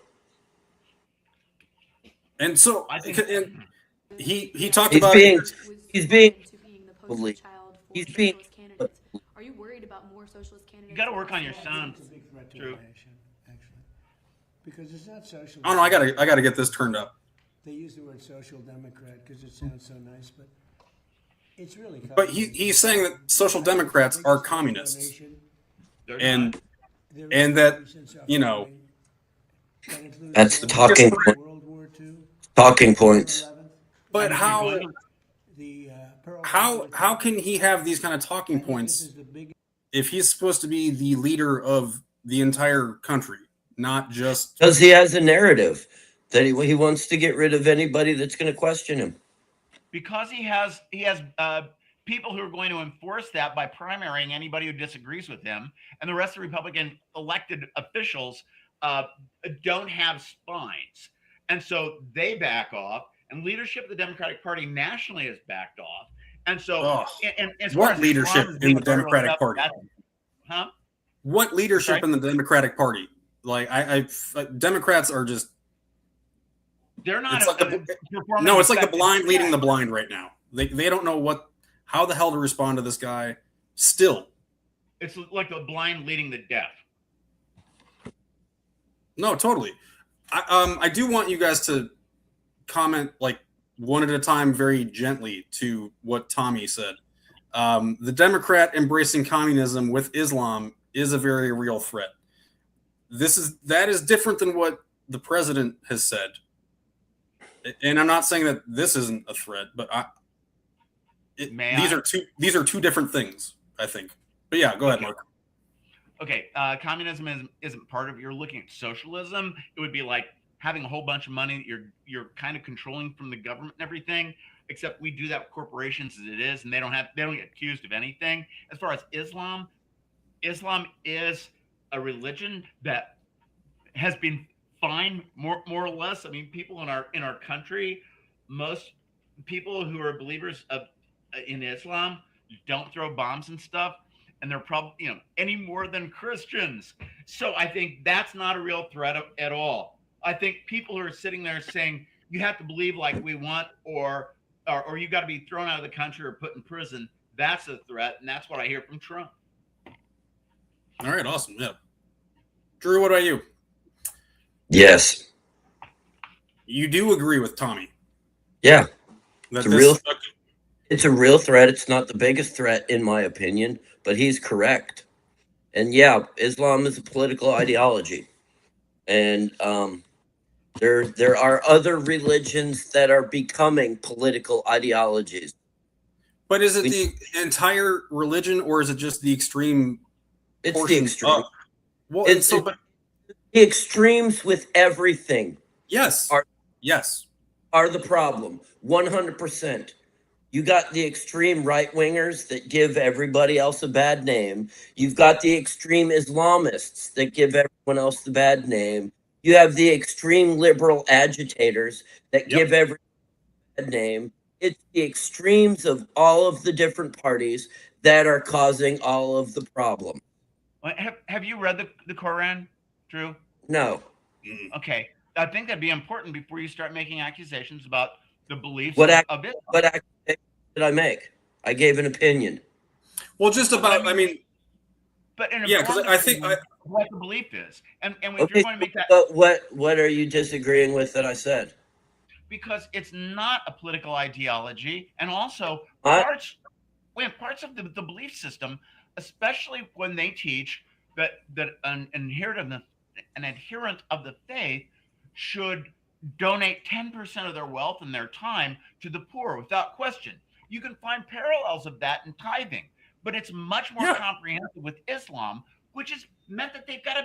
And so I think he talked He's about being. Are you worried about more socialist candidates? You got to work on your sound. It's a big threat to True. our nation, actually, because it's not social. Oh no, I gotta get this turned up. They use the word social democrat because it sounds so nice, but it's really. But he's saying that social democrats are communists, and that That's talking points. But how can he have these kind of talking points if he's supposed to be the leader of the entire country, not just Because he has a narrative that he wants to get rid of anybody that's going to question him. Because he has people who are going to enforce that by primarying anybody who disagrees with him, and the rest of the Republican elected officials don't have spines, and so they back off, and leadership of the Democratic Party nationally has backed off, and so and as far what as leadership Islam is in being the Democratic Party? What leadership Sorry? in the Democratic Party? Like Democrats are just. They're not. It's like the blind leading the blind right now. They don't know how the hell to respond to this guy. Still, it's like the blind leading the deaf. no, totally. I do want you guys to comment like one at a time, very gently, to what Tommy said. The Democrat embracing communism with Islam is a very real threat. That is different than what the president has said, and I'm not saying that this isn't a threat, but these are two different things, I think. But yeah, go ahead, Mark. Okay, communism isn't part of. You're looking at socialism. It would be like having a whole bunch of money that you're kind of controlling from the government and everything. Except we do that with corporations as it is, and they don't get accused of anything. As far as Islam is a religion that has been fine, more or less. I mean, people in our country, most people who are believers in Islam don't throw bombs and stuff, and they're probably any more than Christians. So I think that's not a real threat at all. I think people who are sitting there saying you have to believe like we want, or you got to be thrown out of the country or put in prison, that's a threat, and that's what I hear from Trump. All right, awesome. Yeah, Drew, what about you? Yes. You do agree with Tommy? Yeah. It's a real threat. It's not the biggest threat, in my opinion, but he's correct. And yeah, Islam is a political ideology. And there are other religions that are becoming political ideologies. But is it the entire religion, or is it just the extreme? It's the extreme. Well, the extremes with everything. Yes. Are the problem. 100%. You got the extreme right-wingers that give everybody else a bad name. You've got the extreme Islamists that give everyone else the bad name. You have the extreme liberal agitators that give everyone a bad name. It's the extremes of all of the different parties that are causing all of the problem. Have you read the Quran, Drew? No. Okay. I think that'd be important before you start making accusations about the beliefs of Islam. What accusation did I make? I gave an opinion. Well, just about, but because I think what the belief is, and if you're going to make that. But what are you disagreeing with that I said? Because it's not a political ideology, and also parts of the belief system, especially when they teach that an adherent of the faith should donate 10% of their wealth and their time to the poor without question. You can find parallels of that in tithing, but it's much more comprehensive with Islam, which is meant that they've got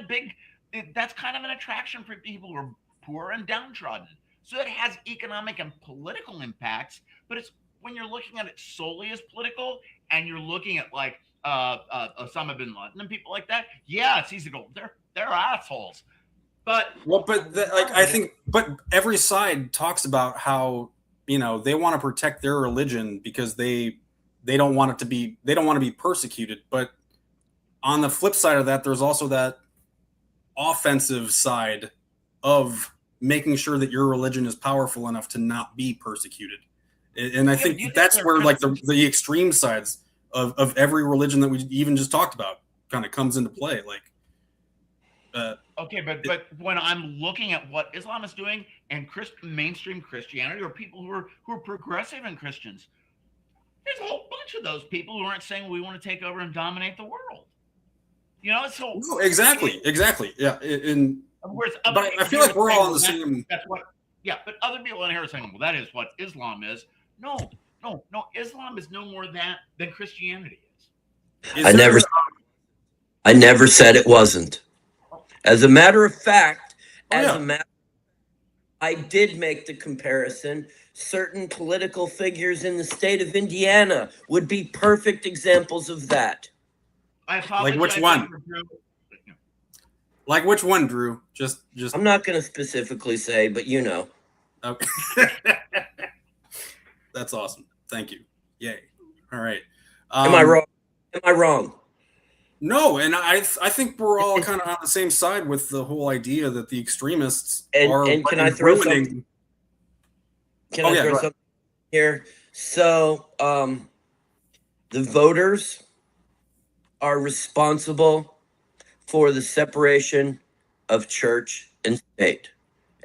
that's kind of an attraction for people who are poor and downtrodden. So it has economic and political impacts, but it's when you're looking at it solely as political, and you're looking at like Osama bin Laden and people like that, it's easy to go, they're assholes. But I think every side talks about how they want to protect their religion because they don't want to be persecuted. But on the flip side of that, there's also that offensive side of making sure that your religion is powerful enough to not be persecuted. And I think that's where like the extreme sides of every religion that we even just talked about kind of comes into play. Okay, but when I'm looking at what Islam is doing and mainstream Christianity, or people who are progressive and Christians, there's a whole bunch of those people who aren't saying we want to take over and dominate the world. So exactly, yeah. But I feel like we're all on the same. That's what. Yeah, but other people in here are saying, well, that is what Islam is. No. Islam is no more than Christianity is. I never said it wasn't. As a matter of fact, I did make the comparison. Certain political figures in the state of Indiana would be perfect examples of that. Like which one? Like which one, Drew? Just. I'm not going to specifically say, but Okay. That's awesome. Thank you. Yay. All right. Am I wrong? No, and I think we're all kind of on the same side with the whole idea that the extremists are can I throw something? Can I throw something here? So, the voters are responsible for the separation of church and state.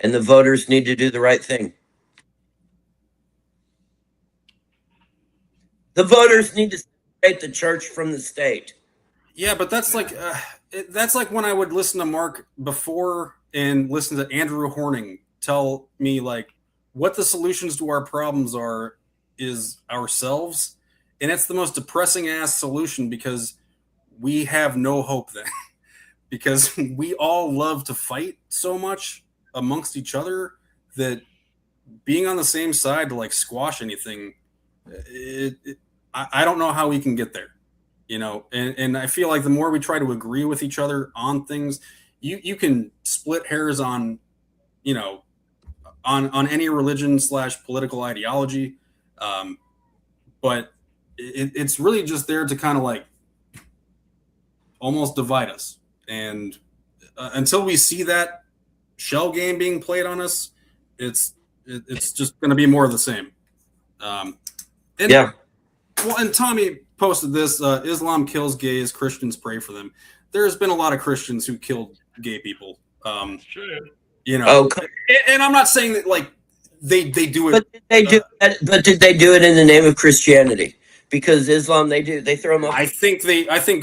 and the voters need to do the right thing. The voters need to separate the church from the state. Yeah, but that's that's like when I would listen to Mark before and listen to Andrew Horning tell me like what the solutions to our problems are is ourselves, and it's the most depressing ass solution because we have no hope then. Because we all love to fight so much amongst each other that being on the same side to like squash anything, I don't know how we can get there, you know. And I feel like the more we try to agree with each other on things, you can split hairs on, you know, on any religion / political ideology, but it's really just there to kind of like almost divide us. And until we see that shell game being played on us, it's just going to be more of the same. And, Yeah. Well, and Tommy posted this: Islam kills gays, Christians pray for them. There's been a lot of Christians who killed gay people. True. You know, Oh, and I'm not saying that like they do it. but did they do it? But did they do it in the name of Christianity? Because Islam, they throw them off. I think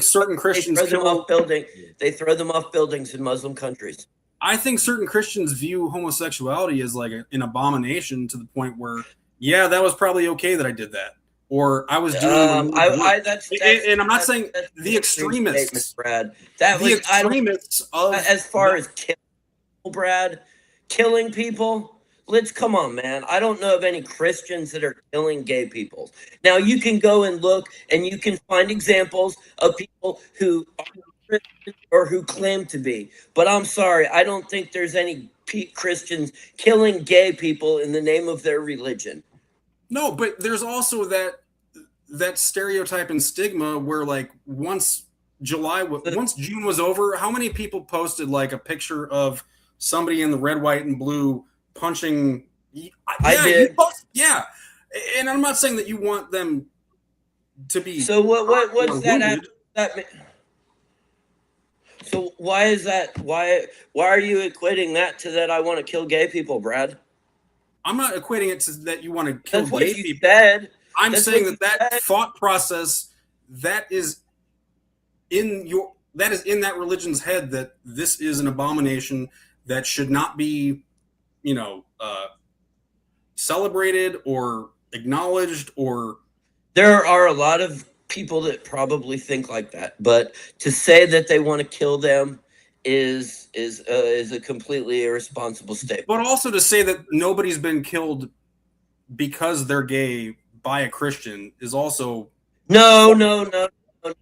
certain Christians they throw them off buildings. They throw them off buildings in Muslim countries. I think certain Christians view homosexuality as like an abomination to the point where, yeah, that was probably okay that I did that, or I was doing. That's and I'm not saying the extremists, Brad. That the was extremists of as far as killing people, Brad, killing people. Let's come on, man. I don't know of any Christians that are killing gay people. Now you can go and look, and you can find examples of people who are Christians or who claim to be. But I'm sorry, I don't think there's any Christians killing gay people in the name of their religion. No, but there's also that stereotype and stigma where like once June was over, how many people posted like a picture of somebody in the red, white, and blue punching? I did. Yeah, and I'm not saying that you want them to be. So what's that? So why is that? Why are you equating that to that? I want to kill gay people, Brad. I'm not equating it to that you want to kill That's what gay you people. said. I'm That's saying what that you said. thought process that is in that religion's head, that this is an abomination that should not be, you know, celebrated or acknowledged. Or There are a lot of people that probably think like that, but to say that they want to kill them is a completely irresponsible statement. But also to say that nobody's been killed because they're gay by a Christian is also No.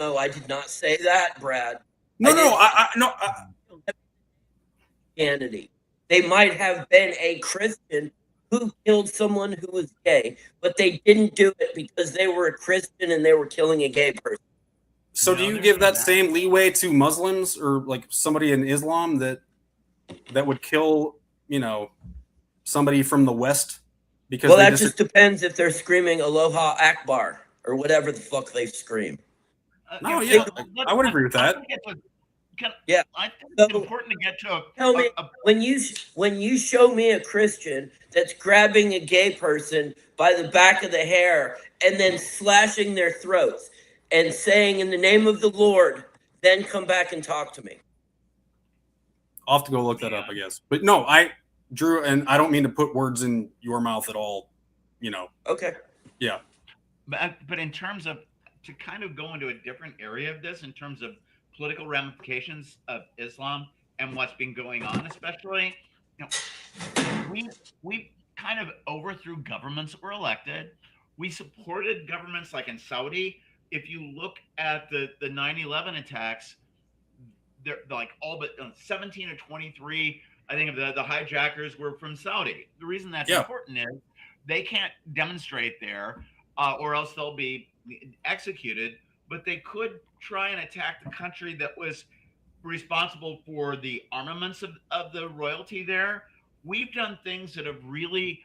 I did not say that, Brad. no. Christianity. They might have been a Christian who killed someone who was gay, but they didn't do it because they were a Christian and they were killing a gay person. So do you give that same leeway to Muslims or like somebody in Islam that would kill, you know, somebody from the West? Because well, that just depends if they're screaming Aloha Akbar or whatever the fuck they scream. No, yeah, I would agree with that. Yeah, I think it's important to get to tell me when you show me a Christian that's grabbing a gay person by the back of the hair and then slashing their throats and saying in the name of the Lord, then come back and talk to me. I'll have to go look that up, I guess. But no, Drew, and I don't mean to put words in your mouth at all, you know. Okay. Yeah. But in terms of, to kind of go into a different area of this, in terms of political ramifications of Islam and what's been going on, especially, you know, we kind of overthrew governments that were elected. We supported governments like in Saudi. If you look at the 9/11 attacks, they're like all but 17 or 23, I think, of the hijackers were from Saudi. The reason that's important is they can't demonstrate there, or else they'll be executed. But they could try and attack the country that was responsible for the armaments of the royalty there. We've done things that have really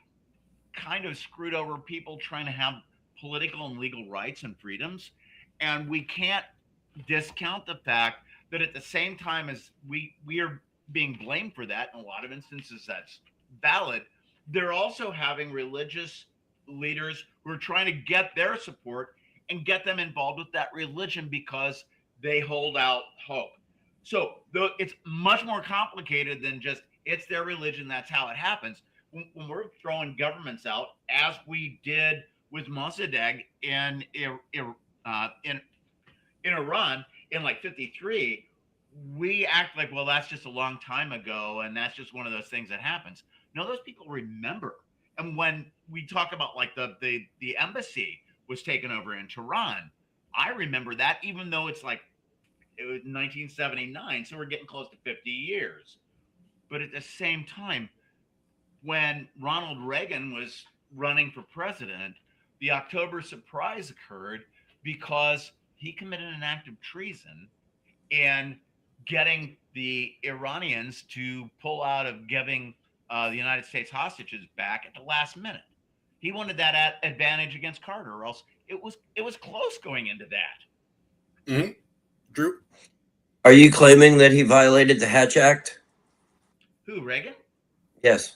kind of screwed over people trying to have political and legal rights and freedoms. And we can't discount the fact that at the same time as we are being blamed for that, in a lot of instances that's valid, they're also having religious leaders who are trying to get their support and get them involved with that religion because they hold out hope. So it's much more complicated than just it's their religion. That's how it happens. When we're throwing governments out, as we did with Mossadegh in Iran in like 53, we act like, well, that's just a long time ago, and that's just one of those things that happens. No, those people remember. And when we talk about like the embassy was taken over in Tehran, I remember that, even though it was 1979, so we're getting close to 50 years. But at the same time, when Ronald Reagan was running for president, the October surprise occurred because he committed an act of treason in getting the Iranians to pull out of giving the United States hostages back at the last minute. He wanted that advantage against Carter, or else it was close going into that. Mm-hmm. Drew, are you claiming that he violated the Hatch Act? Who, Reagan? Yes.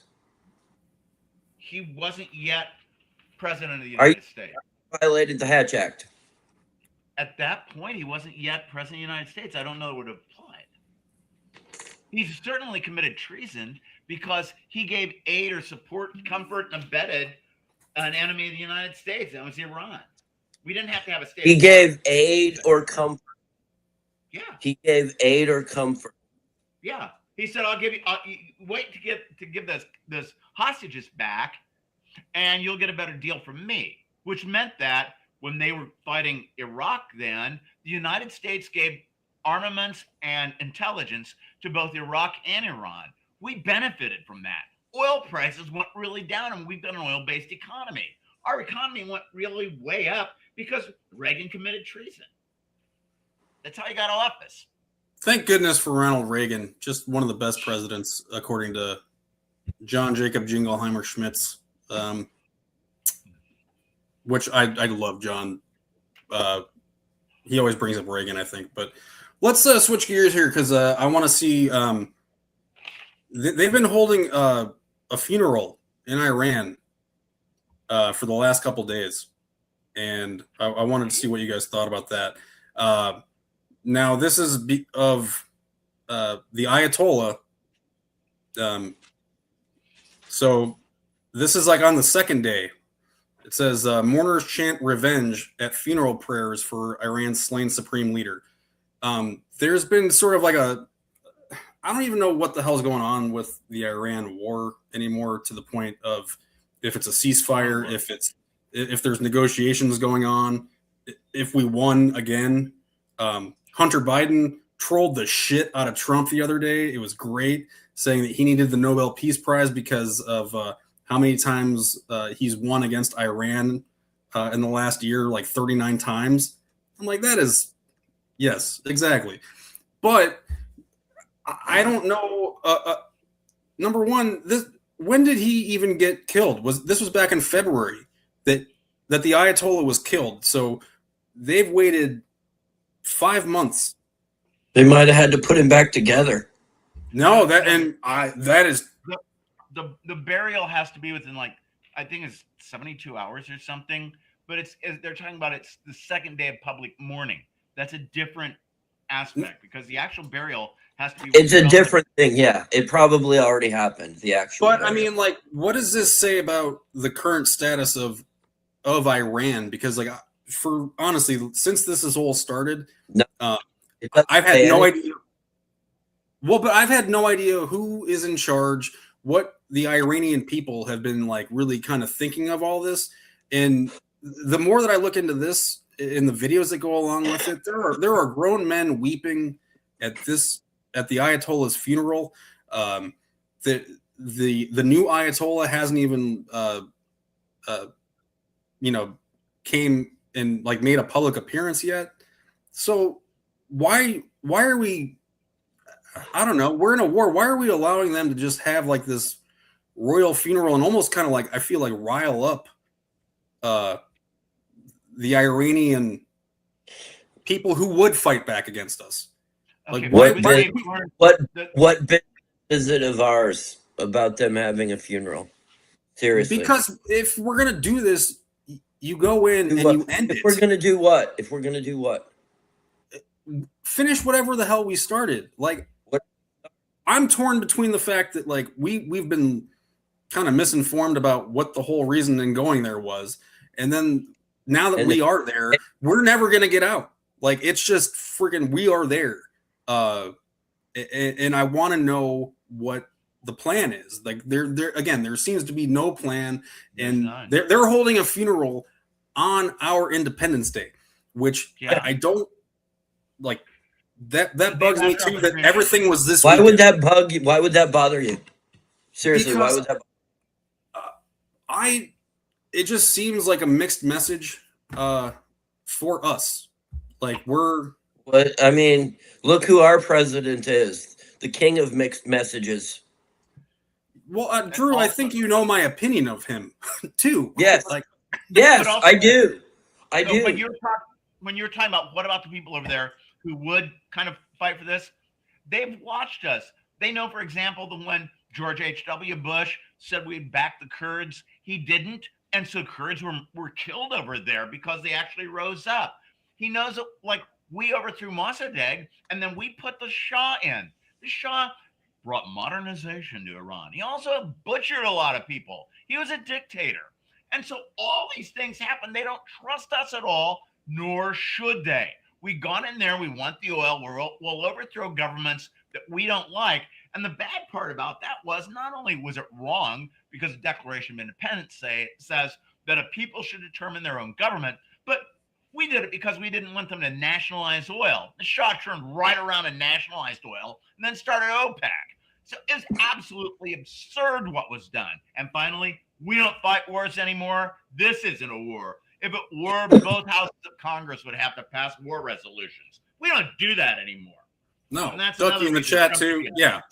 He wasn't yet president of the United States. Violated the Hatch Act. At that point, he wasn't yet president of the United States. I don't know what it applied. He certainly committed treason because he gave aid or support, comfort, and abetted an enemy of the United States. That was Iran. We didn't have to have a state. He gave aid or comfort. Yeah. He gave aid or comfort. Yeah. He said, "I'll give you. Wait to give this hostages back, and you'll get a better deal from me." Which meant that when they were fighting Iraq, then the United States gave armaments and intelligence to both Iraq and Iran. We benefited from that. Oil prices went really down, and we've got an oil-based economy. Our economy went really way up because Reagan committed treason. That's how he got office. thank goodness for Ronald Reagan, just one of the best presidents, according to John Jacob Jingleheimer Schmitz, which I love John. He always brings up Reagan, I think. But let's switch gears here because I want to see they've been holding a funeral in Iran for the last couple days. And I wanted to see what you guys thought about that. Now, this is of the Ayatollah. So this is like on the second day. It says mourners chant revenge at funeral prayers for Iran's slain supreme leader. There's been sort of like I don't even know what the hell's going on with the Iran war anymore, to the point of if it's a ceasefire, if there's negotiations going on, if we won again. Hunter Biden trolled the shit out of Trump the other day. It was great, saying that he needed the Nobel Peace Prize because of how many times he's won against Iran in the last year, like 39 times. I'm like, that is, yes, exactly. But I don't know. Number one, when did he even get killed? This was back in February that the Ayatollah was killed. So they've waited 5 months. They might have had to put him back together. No, that is the burial has to be within, like, I think it's 72 hours or something. But they're talking about it's the second day of public mourning. That's a different aspect because the actual burial has to be. It's a different thing. Yeah, it probably already happened. The actual. But burial. I mean, like, what does this say about the current status of Iran? Because, like, for honestly, since this has all started, I've had no idea. Well, but I've had no idea who is in charge, what the Iranian people have been like really kind of thinking of all this. And the more that I look into this in the videos that go along with it, there are grown men weeping at the Ayatollah's funeral. The new Ayatollah hasn't even came and like made a public appearance yet. So why are we, I don't know, we're in a war. Why are we allowing them to just have like this royal funeral and almost kind of like, I feel like, rile up the Iranian people who would fight back against us? Okay, like, what business is it of ours? about them having a funeral. Seriously. Because if we're gonna do this, you go in and you end it. If we're gonna do what? If we're gonna do what? Finish whatever the hell we started. Like, What? I'm torn between the fact that like we've been kind of misinformed about what the whole reason in going there was, and then now that we are there, we're never gonna get out. Like, it's just freaking, we are there. And I want to know what the plan is. Like, there seems to be no plan, and they're holding a funeral on our Independence Day, which I don't like. That bugs me too. That everything was this. Why would that bug you? Why would that bother you? Seriously, Because, why would that? It just seems like a mixed message for us. Like, But I mean, look who our president is, the king of mixed messages. Well, Drew, I think you know my opinion of him too. Yes, like, yes, also, I do. I do. But when you're talking about what about the people over there who would kind of fight for this, they've watched us. They know, for example, the when George H.W. Bush said we'd back the Kurds, he didn't. And so Kurds were killed over there because they actually rose up. He knows that, like, we overthrew Mossadegh, and then we put the Shah in. The Shah brought modernization to Iran. He also butchered a lot of people. He was a dictator. And so all these things happen. They don't trust us at all, nor should they. We've gone in there. We want the oil. We'll overthrow governments that we don't like. And the bad part about that was not only was it wrong, because the Declaration of Independence says that a people should determine their own government, but we did it because we didn't want them to nationalize oil. The Shah turned right around and nationalized oil and then started OPEC. So it's absolutely absurd what was done. And finally, we don't fight wars anymore. This isn't a war. If it were, both houses of Congress would have to pass war resolutions. We don't do that anymore. No, Ducky in the chat too. Yeah,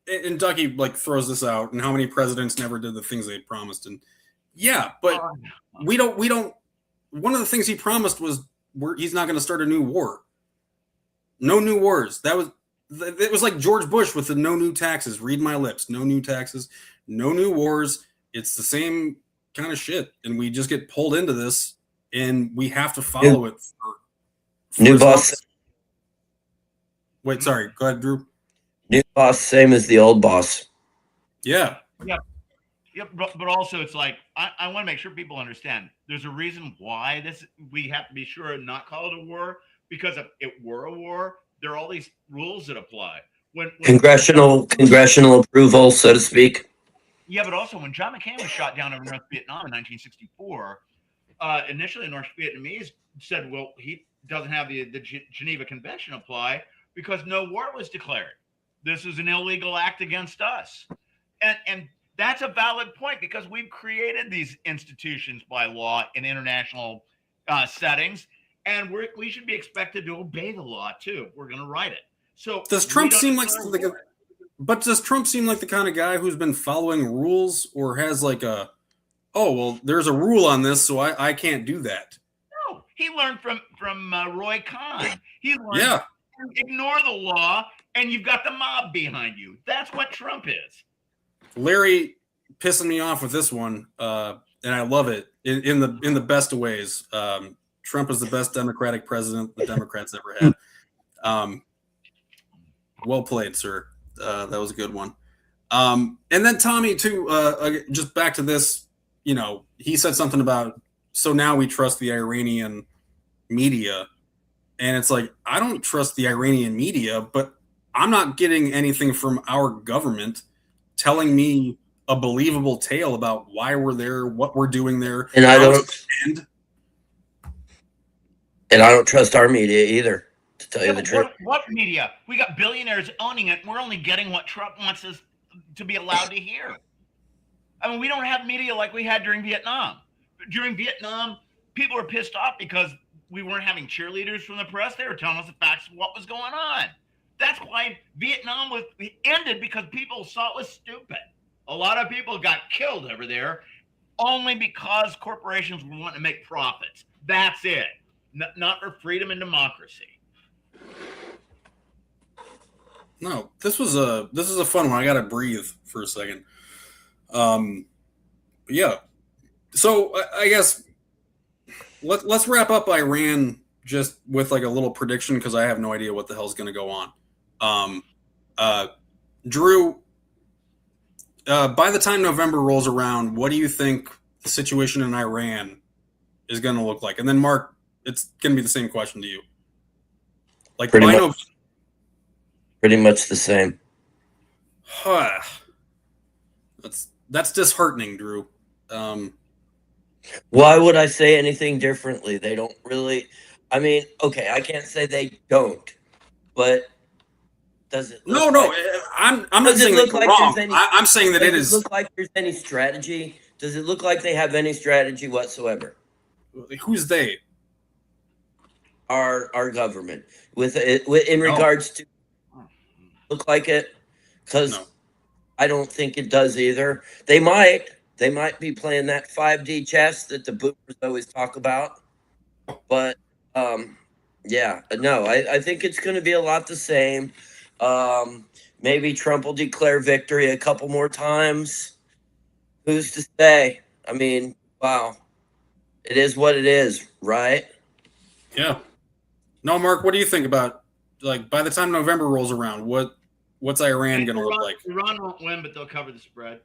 and Ducky like throws this out, and how many presidents never did the things they promised, and yeah, but we don't. One of the things he promised was he's not going to start a new war. No new wars. It was like George Bush with the no new taxes. Read my lips. No new taxes. No new wars. It's the same kind of shit, and we just get pulled into this, and we have to follow it. For new boss. Wait, sorry. Go ahead, Drew. New boss, same as the old boss. Yeah. Yep, but also it's like I want to make sure people understand. There's a reason why we have to be sure and not call it a war, because if it were a war, there are all these rules that apply. When congressional approval, so to speak. Yeah, but also when John McCain was shot down over North Vietnam in 1964, initially the North Vietnamese said, well, he doesn't have the Geneva Convention apply because no war was declared. This is an illegal act against us. And that's a valid point, because we've created these institutions by law in international settings, and we should be expected to obey the law too if we're going to write it. So does Trump seem like does Trump seem like the kind of guy who's been following rules, or has like there's a rule on this, so I can't do that? No, he learned from Roy Kahn. He learned ignore the law, and you've got the mob behind you. That's what Trump is. Larry pissing me off with this one, and I love it in the best of ways. Trump is the best Democratic president the Democrats ever had. Well played, sir. That was a good one. And then Tommy too. Just back to this. He said something about, so now we trust the Iranian media, and it's like, I don't trust the Iranian media, but I'm not getting anything from our government telling me a believable tale about why we're there, what we're doing there. And I don't trust our media either, to tell you the truth. What media? We got billionaires owning it. We're only getting what Trump wants us to be allowed to hear. I mean, we don't have media like we had during Vietnam. During Vietnam, people were pissed off because we weren't having cheerleaders from the press. They were telling us the facts of what was going on. That's why Vietnam ended, because people saw it was stupid. A lot of people got killed over there only because corporations were wanting to make profits. That's it. Not for freedom and democracy. No, this was a fun one. I got to breathe for a second. Yeah. So I guess let's wrap up Iran just with like a little prediction because I have no idea what the hell's going to go on. Um, uh, Drew, by the time November rolls around, what do you think the situation in Iran is going to look like? And then Mark, it's going to be the same question to you. Like Pretty much the same. That's disheartening, Drew. Why would I say anything differently? They don't really. I mean, okay, I can't say they don't, but does it? No, I'm not Does it saying look that you're like wrong. there's any- I'm saying that it Does is. it look like there's any strategy? Does it look like they have any strategy whatsoever? Who's they? Our government with it in regards to look like it, because No. I don't think it does either. They might be playing that 5D chess that the boomers always talk about, but yeah, no, I think it's going to be a lot the same. Maybe Trump will declare victory a couple more times. Who's to say? I mean, wow, it is what it is, right? Yeah. No, Mark, what do you think about like by the time November rolls around, what's Iran going to look like? Iran won't win, but they'll cover the spread.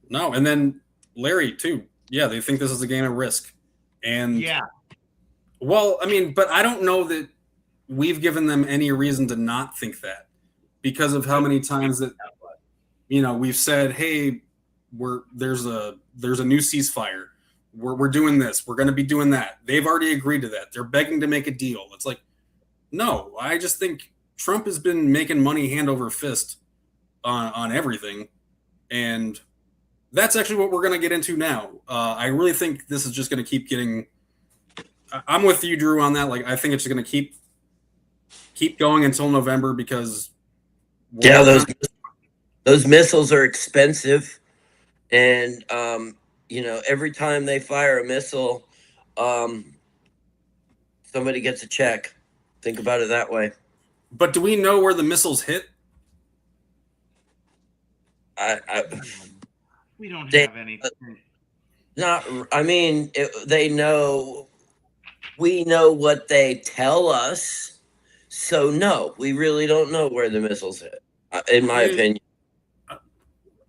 No, and then Larry too. Yeah, they think this is a game of risk. And yeah. Well, I mean, but I don't know that we've given them any reason to not think that because of how many times that we've said, "Hey, there's a new ceasefire. We're doing this. We're going to be doing that." They've already agreed to that. They're begging to make a deal. It's like, no, I just think Trump has been making money hand over fist on everything, and that's actually what we're going to get into now. I really think this is just going to keep getting. I'm with you, Drew, on that. Like, I think it's going to keep going until November because those missiles are expensive, and every time they fire a missile, somebody gets a check. Think about it that way. But do we know where the missiles hit? We don't have anything. They know. We know what they tell us, so no, we really don't know where the missiles hit. In my opinion,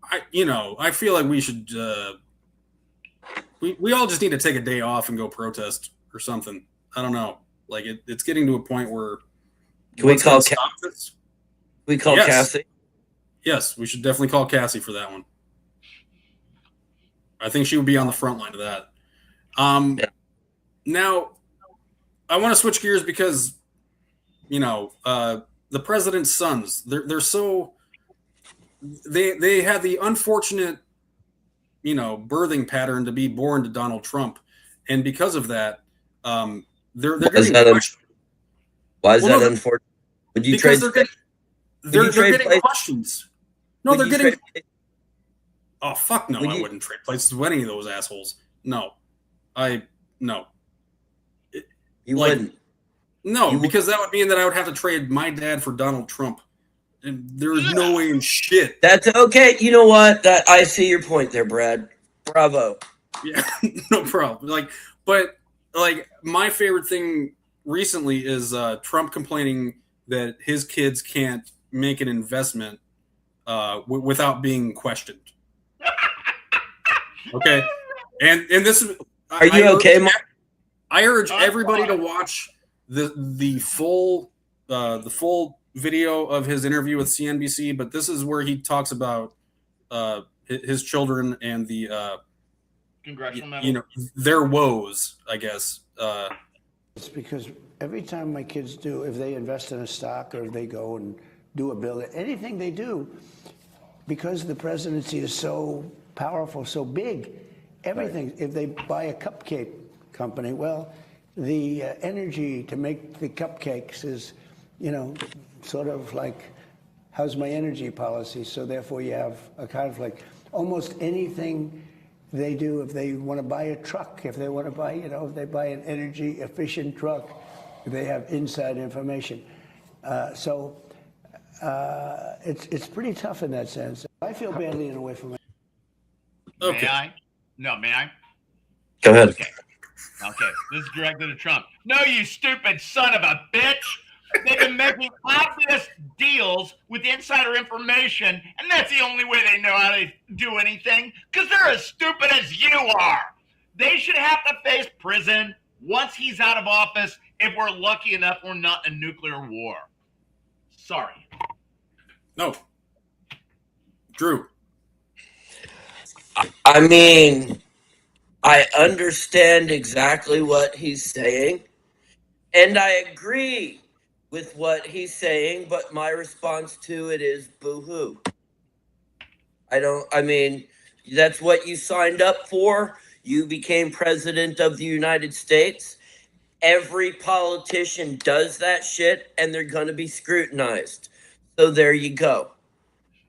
I feel like we should. We all just need to take a day off and go protest or something. I don't know. Like it's getting to a point where. Can we call this? We call Cassie. Yes, we should definitely call Cassie for that one. I think she would be on the front line of that. Yeah. Now, I want to switch gears because, the president's sons, they're so they had the unfortunate, birthing pattern to be born to Donald Trump, and because of that, they're getting questioned. Why is that unfortunate? Would you trade? They're getting questions. No, they're getting. Oh fuck no! I wouldn't trade places with any of those assholes. No, no. You wouldn't. No, because that would mean that I would have to trade my dad for Donald Trump, and there is no way in shit. That's okay. You know what? I see your point there, Brad. Bravo. Yeah, no problem. But my favorite thing recently is Trump complaining that his kids can't make an investment without being questioned. Okay, and this is. Are you okay, Mark? I urge everybody to watch the full video of his interview with CNBC. But this is where he talks about his children and the congressional medal. Their woes, I guess. It's because every time my kids do, if they invest in a stock or if they go and do a bill, anything they do, because the presidency is so powerful, so big, everything. Right. If they buy a cupcake company, well, the energy to make the cupcakes is, sort of like, how's my energy policy? So therefore you have a conflict. Almost anything they do, if they want to buy a truck, if they want to buy, if they buy an energy efficient truck, they have inside information. It's pretty tough in that sense. I feel badly in a way for my. Okay. May I? No, may I? Go ahead. Okay. Okay. This is directed to Trump. No, you stupid son of a bitch. They've been making obvious deals with insider information, and that's the only way they know how to do anything, because they're as stupid as you are. They should have to face prison once he's out of office if we're lucky enough we're not in a nuclear war. Sorry. No. Drew. I mean, I understand exactly what he's saying, and I agree with what he's saying, but my response to it is boo-hoo. I mean, that's what you signed up for. You became president of the United States. Every politician does that shit, and they're going to be scrutinized. So there you go.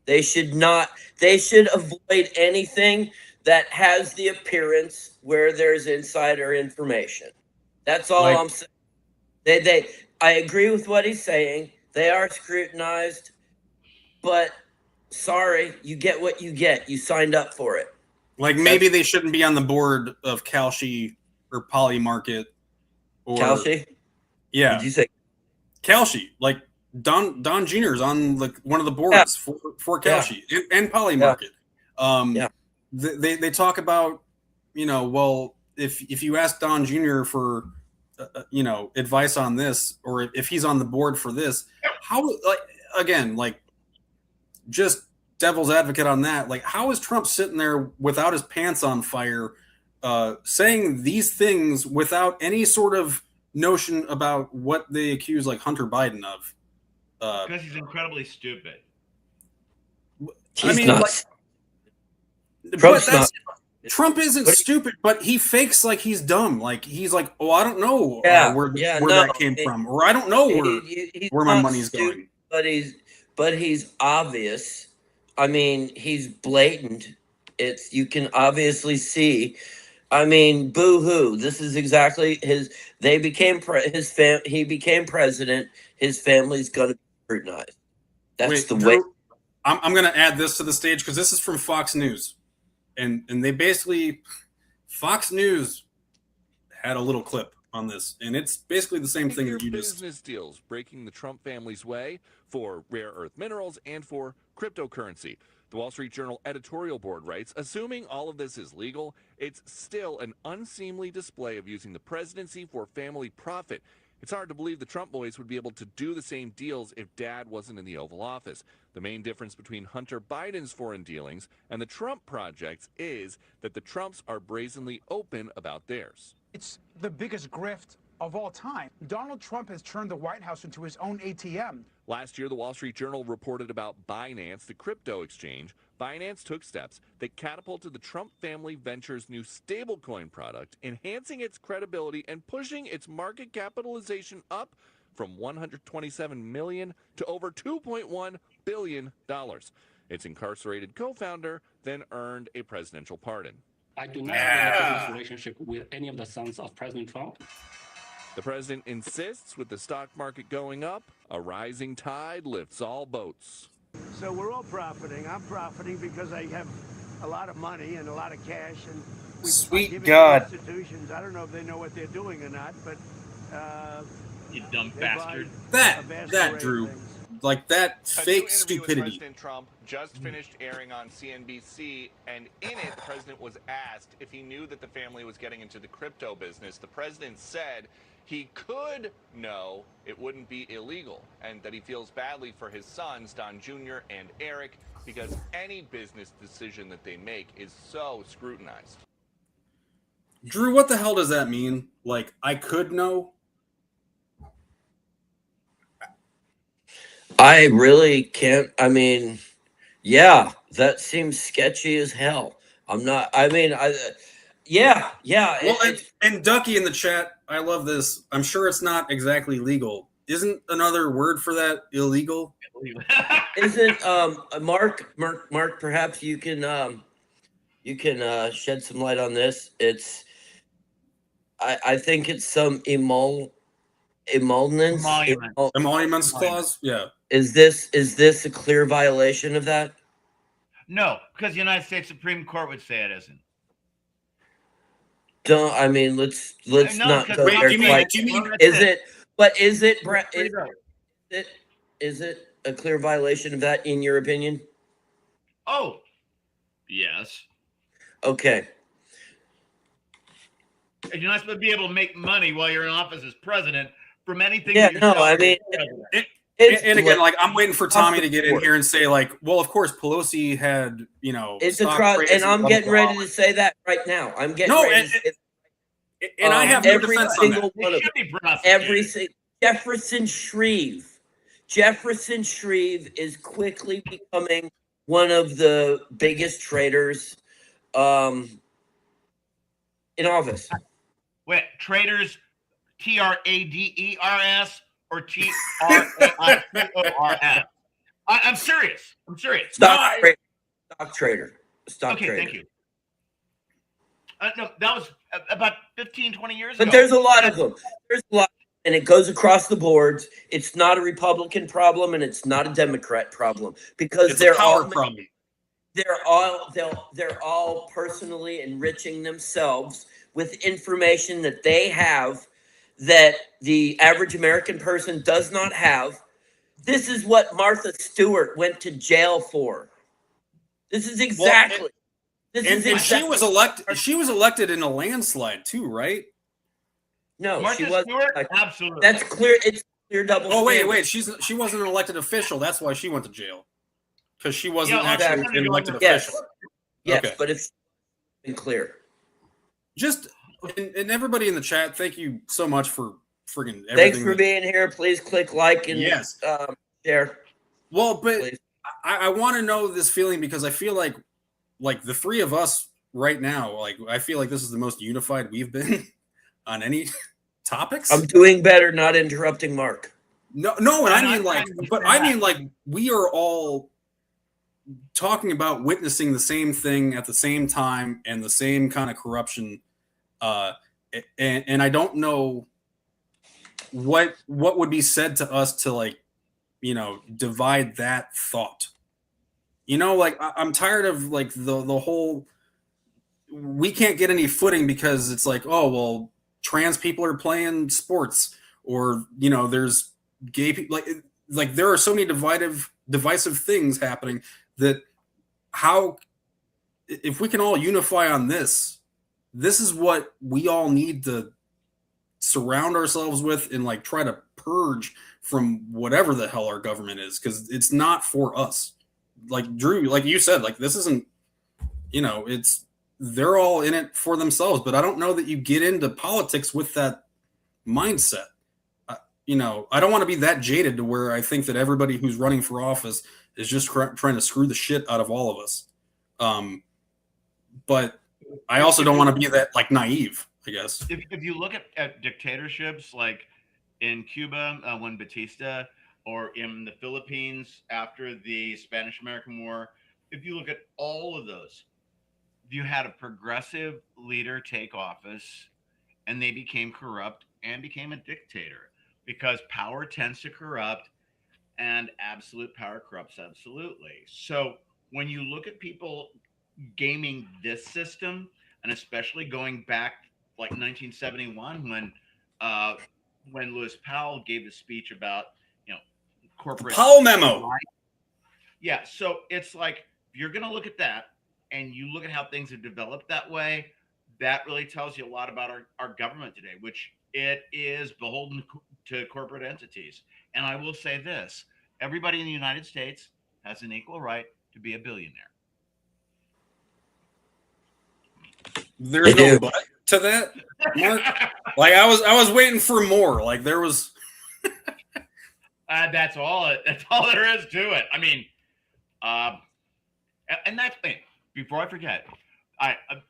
They should avoid anything that has the appearance where there's insider information. That's all I'm saying. I agree with what he's saying. They are scrutinized, but sorry, you get what you get. You signed up for it. Like maybe they shouldn't be on the board of Kalshi or Polymarket or Kalshi? Yeah. Did you say Kalshi? Like Don Jr.'s on one of the boards for Kalshi and Polymarket. They talk about, well, if you ask Don Jr. for advice on this, or if he's on the board for this, how, just devil's advocate on that, like how is Trump sitting there without his pants on fire, saying these things without any sort of notion about what they accuse like Hunter Biden of? Because he's incredibly stupid. Trump isn't stupid, but he fakes like he's dumb. Like he's like, oh, I don't know where that came from, or I don't know where my money's going. But he's obvious. I mean, he's blatant. You can obviously see. I mean, boo-hoo. This is exactly his. He became president. His family's gonna be scrutinized. That's the way. I'm gonna add this to the stage because this is from Fox News, and they basically, Fox News had a little clip on this, and it's basically the same thing that you just. Business deals breaking the Trump family's way for rare earth minerals and for cryptocurrency. The Wall Street Journal editorial board writes, assuming all of this is legal, it's still an unseemly display of using the presidency for family profit. It's hard to believe the Trump boys would be able to do the same deals if Dad wasn't in the Oval Office. The main difference between Hunter Biden's foreign dealings and the Trump projects is that the Trumps are brazenly open about theirs. It's the biggest grift of all time. Donald Trump has turned the White House into his own ATM. Last year, the Wall Street Journal reported about Binance, the crypto exchange. Binance took steps that catapulted the Trump family venture's new stablecoin product, enhancing its credibility and pushing its market capitalization up from $127 million to over $2.1 billion. Its incarcerated co-founder then earned a presidential pardon. I do not have a business relationship with any of the sons of President Trump. The president insists with the stock market going up, a rising tide lifts all boats. So we're all profiting. I'm profiting because I have a lot of money and a lot of cash, and sweet God, institutions. I don't know if they know what they're doing or not, but you dumb bastard. That Drew, like that fake stupidity. President Trump just finished airing on CNBC, and in it, the president was asked if he knew that the family was getting into the crypto business. The president said he could know it wouldn't be illegal, and that he feels badly for his sons, Don Jr. and Eric, because any business decision that they make is so scrutinized. Drew, what the hell does that mean? Like, I could know? I really can't. I mean, yeah, that seems sketchy as hell. Well, and Ducky in the chat, I love this. I'm sure it's not exactly legal. Isn't another word for that illegal? Isn't Mark? Perhaps you can shed some light on this. I think it's some Emoluments. Emoluments clause. Yeah. Is this a clear violation of that? No, because the United States Supreme Court would say it isn't. Don't. I mean, let's No, not because go Wait, there. do you mean- Like, do you mean- is it? But is it, Brett? Free vote. Is it a clear violation of that, in your opinion? Oh, yes. Okay. And you're not supposed to be able to make money while you're in office as president from anything. Yeah. that No. you're I mean, And again, like, I'm waiting for Tommy to get in here and say, like, well, of course, Pelosi had, it's stock across, trades and I'm blah, getting blah, ready blah. to say that right now. I'm getting No, ready to say and I have no every defense on single that. one of should them. be prosecuted. Every single Jefferson Shreve. Jefferson Shreve is quickly becoming one of the biggest traders in office. Wait, traders, TRADERS or TRAICORS? I'm serious. I'm serious. Stock trader. Stock Okay, trader. thank you. No, that was about 15, 20 years ago. But there's a lot of them. There's a lot, and it goes across the boards. It's not a Republican problem, and it's not a Democrat problem, because It's a power problem. they're all personally enriching themselves with information that they have that the average American person does not have. This is what Martha Stewart went to jail for. This is exactly. And she was elected. She was elected in a landslide too, right? No, Martha she was Stewart? Absolutely. That's clear. It's clear double. Oh wait, standard. she wasn't an elected official. That's why she went to jail, because she wasn't Yeah, actually exactly. an elected Yes. official. Yes, Okay. but it's been clear. Just and everybody in the chat, thank you so much for friggin' everything. Thanks for being here. Please click like and Yes. Share. Well, but Please. I want to know this feeling, because I feel like the three of us right now, like, I feel like this is the most unified we've been on any topics. I'm doing better, not interrupting Mark. No, and I mean, I'm like, trying to but understand I mean, like, we are all talking about witnessing the same thing at the same time and the same kind of corruption. And I don't know what would be said to us to, like, divide that thought. Like, I'm tired of, like, the whole, we can't get any footing because it's like, oh, well, trans people are playing sports, or, there's gay people, like there are so many divisive things happening that if we can all unify on this is what we all need to surround ourselves with, and, like, try to purge from whatever the hell our government is, because it's not for us. Like, Drew, like you said, like, this isn't, they're all in it for themselves, but I don't know that you get into politics with that mindset. I don't want to be that jaded to where I think that everybody who's running for office is just trying to screw the shit out of all of us. But I also don't want to be that, like, naive, I guess. If you look at dictatorships like in Cuba when Batista, or in the Philippines after the Spanish-American War, if you look at all of those, you had a progressive leader take office and they became corrupt and became a dictator, because power tends to corrupt and absolute power corrupts absolutely. So when you look at people gaming this system, and especially going back like 1971 when Lewis Powell gave the speech about corporate Powell memo. Yeah, so it's like, if you're going to look at that and you look at how things have developed that way, that really tells you a lot about our government today, which it is beholden to corporate entities. And I will say this: everybody in the United States has an equal right to be a billionaire. There's no but to that, Mark. Like, I was waiting for more. Like, there was. That's all there is to it. I mean, and that's before I forget.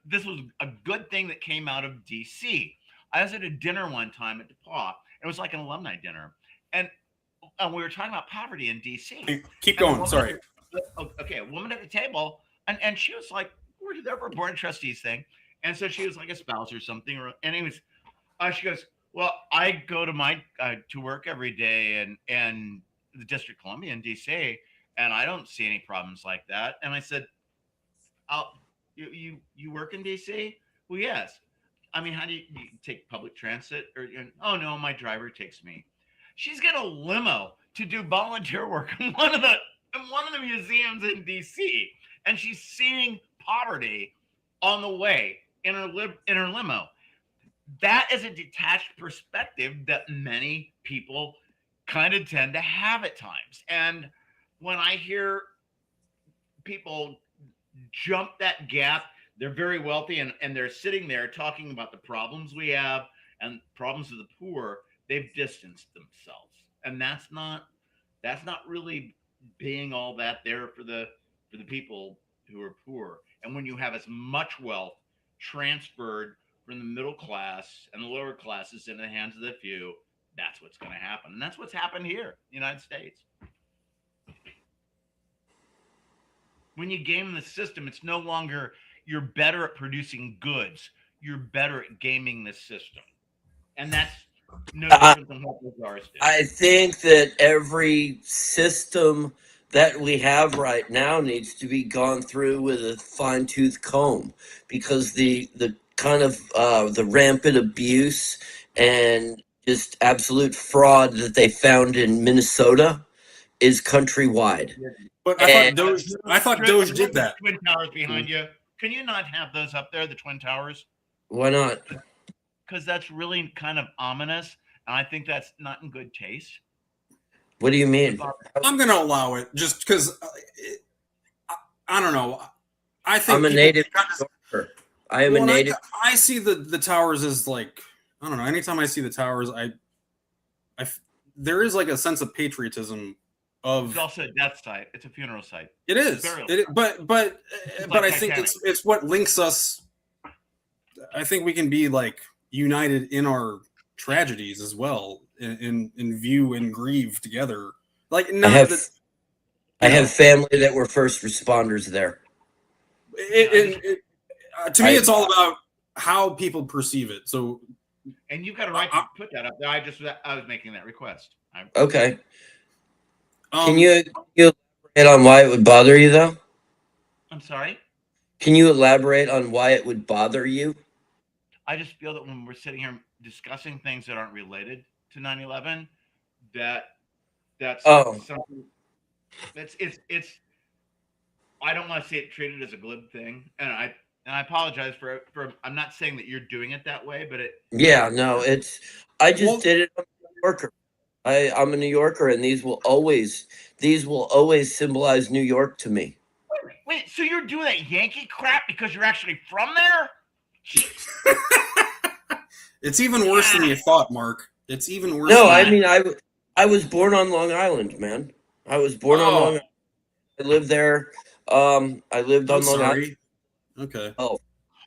This was a good thing that came out of DC. I was at a dinner one time at DePaul. It was like an alumni dinner, and we were talking about poverty in DC. Keep going. Sorry. Okay, a woman at the table, and she was like, "We're there for a board of trustees thing," and so she was like a spouse or something. Anyways, she goes, Well, I go to my to work every day and the District of Columbia in DC, and I don't see any problems like that. And I said, "I'll you work in DC?" Well, yes. I mean, how do you take public transit? Or oh no, my driver takes me. She's got a limo to do volunteer work in one of the museums in DC, and she's seeing poverty on the way in her limo. That is a detached perspective that many people kind of tend to have at times. And when I hear people jump that gap, they're very wealthy and they're sitting there talking about the problems we have and problems of the poor, they've distanced themselves. And that's not really being all that there for the people who are poor. And when you have as much wealth transferred from the middle class and the lower classes in the hands of the few, that's what's going to happen. And that's what's happened here in the United States. When you game the system, it's no longer you're better at producing goods. You're better at gaming the system. And that's no different than what Lazarus did. I think that every system that we have right now needs to be gone through with a fine-tooth comb, because the kind of the rampant abuse and just absolute fraud that they found in Minnesota is countrywide. But I thought Doge did that. Twin Towers behind you. Can you not have those up there, the Twin Towers? Why not? Because that's really kind of ominous, and I think that's not in good taste. What do you mean? I'm going to allow it just because I don't know. I think I'm a native Yorker. I am a native. I see the towers as like, I don't know. Anytime I see the towers, there is like a sense of patriotism. It's also a death site. It's a funeral site. It is. But I think it's what links us. I think we can be like united in our tragedies as well, and view and grieve together. Like I have family that were first responders there. To me, it's all about how people perceive it. So, and you've got a right to put that up there. I was making that request. Okay. Can you elaborate on why it would bother you, though? I'm sorry? Can you elaborate on why it would bother you? I just feel that when we're sitting here discussing things that aren't related to 9/11, that's something it's I don't want to see it treated as a glib thing, and I apologize for I'm not saying that you're doing it that way, but I just did it. I'm a New Yorker. I'm a New Yorker, and these will always symbolize New York to me. Wait, so you're doing that Yankee crap because you're actually from there? It's even worse than you thought, Mark. It's even worse. No, I mean I was born on Long Island, man. I was born on Long Island. I lived there. I lived on Long Island. Okay. Oh,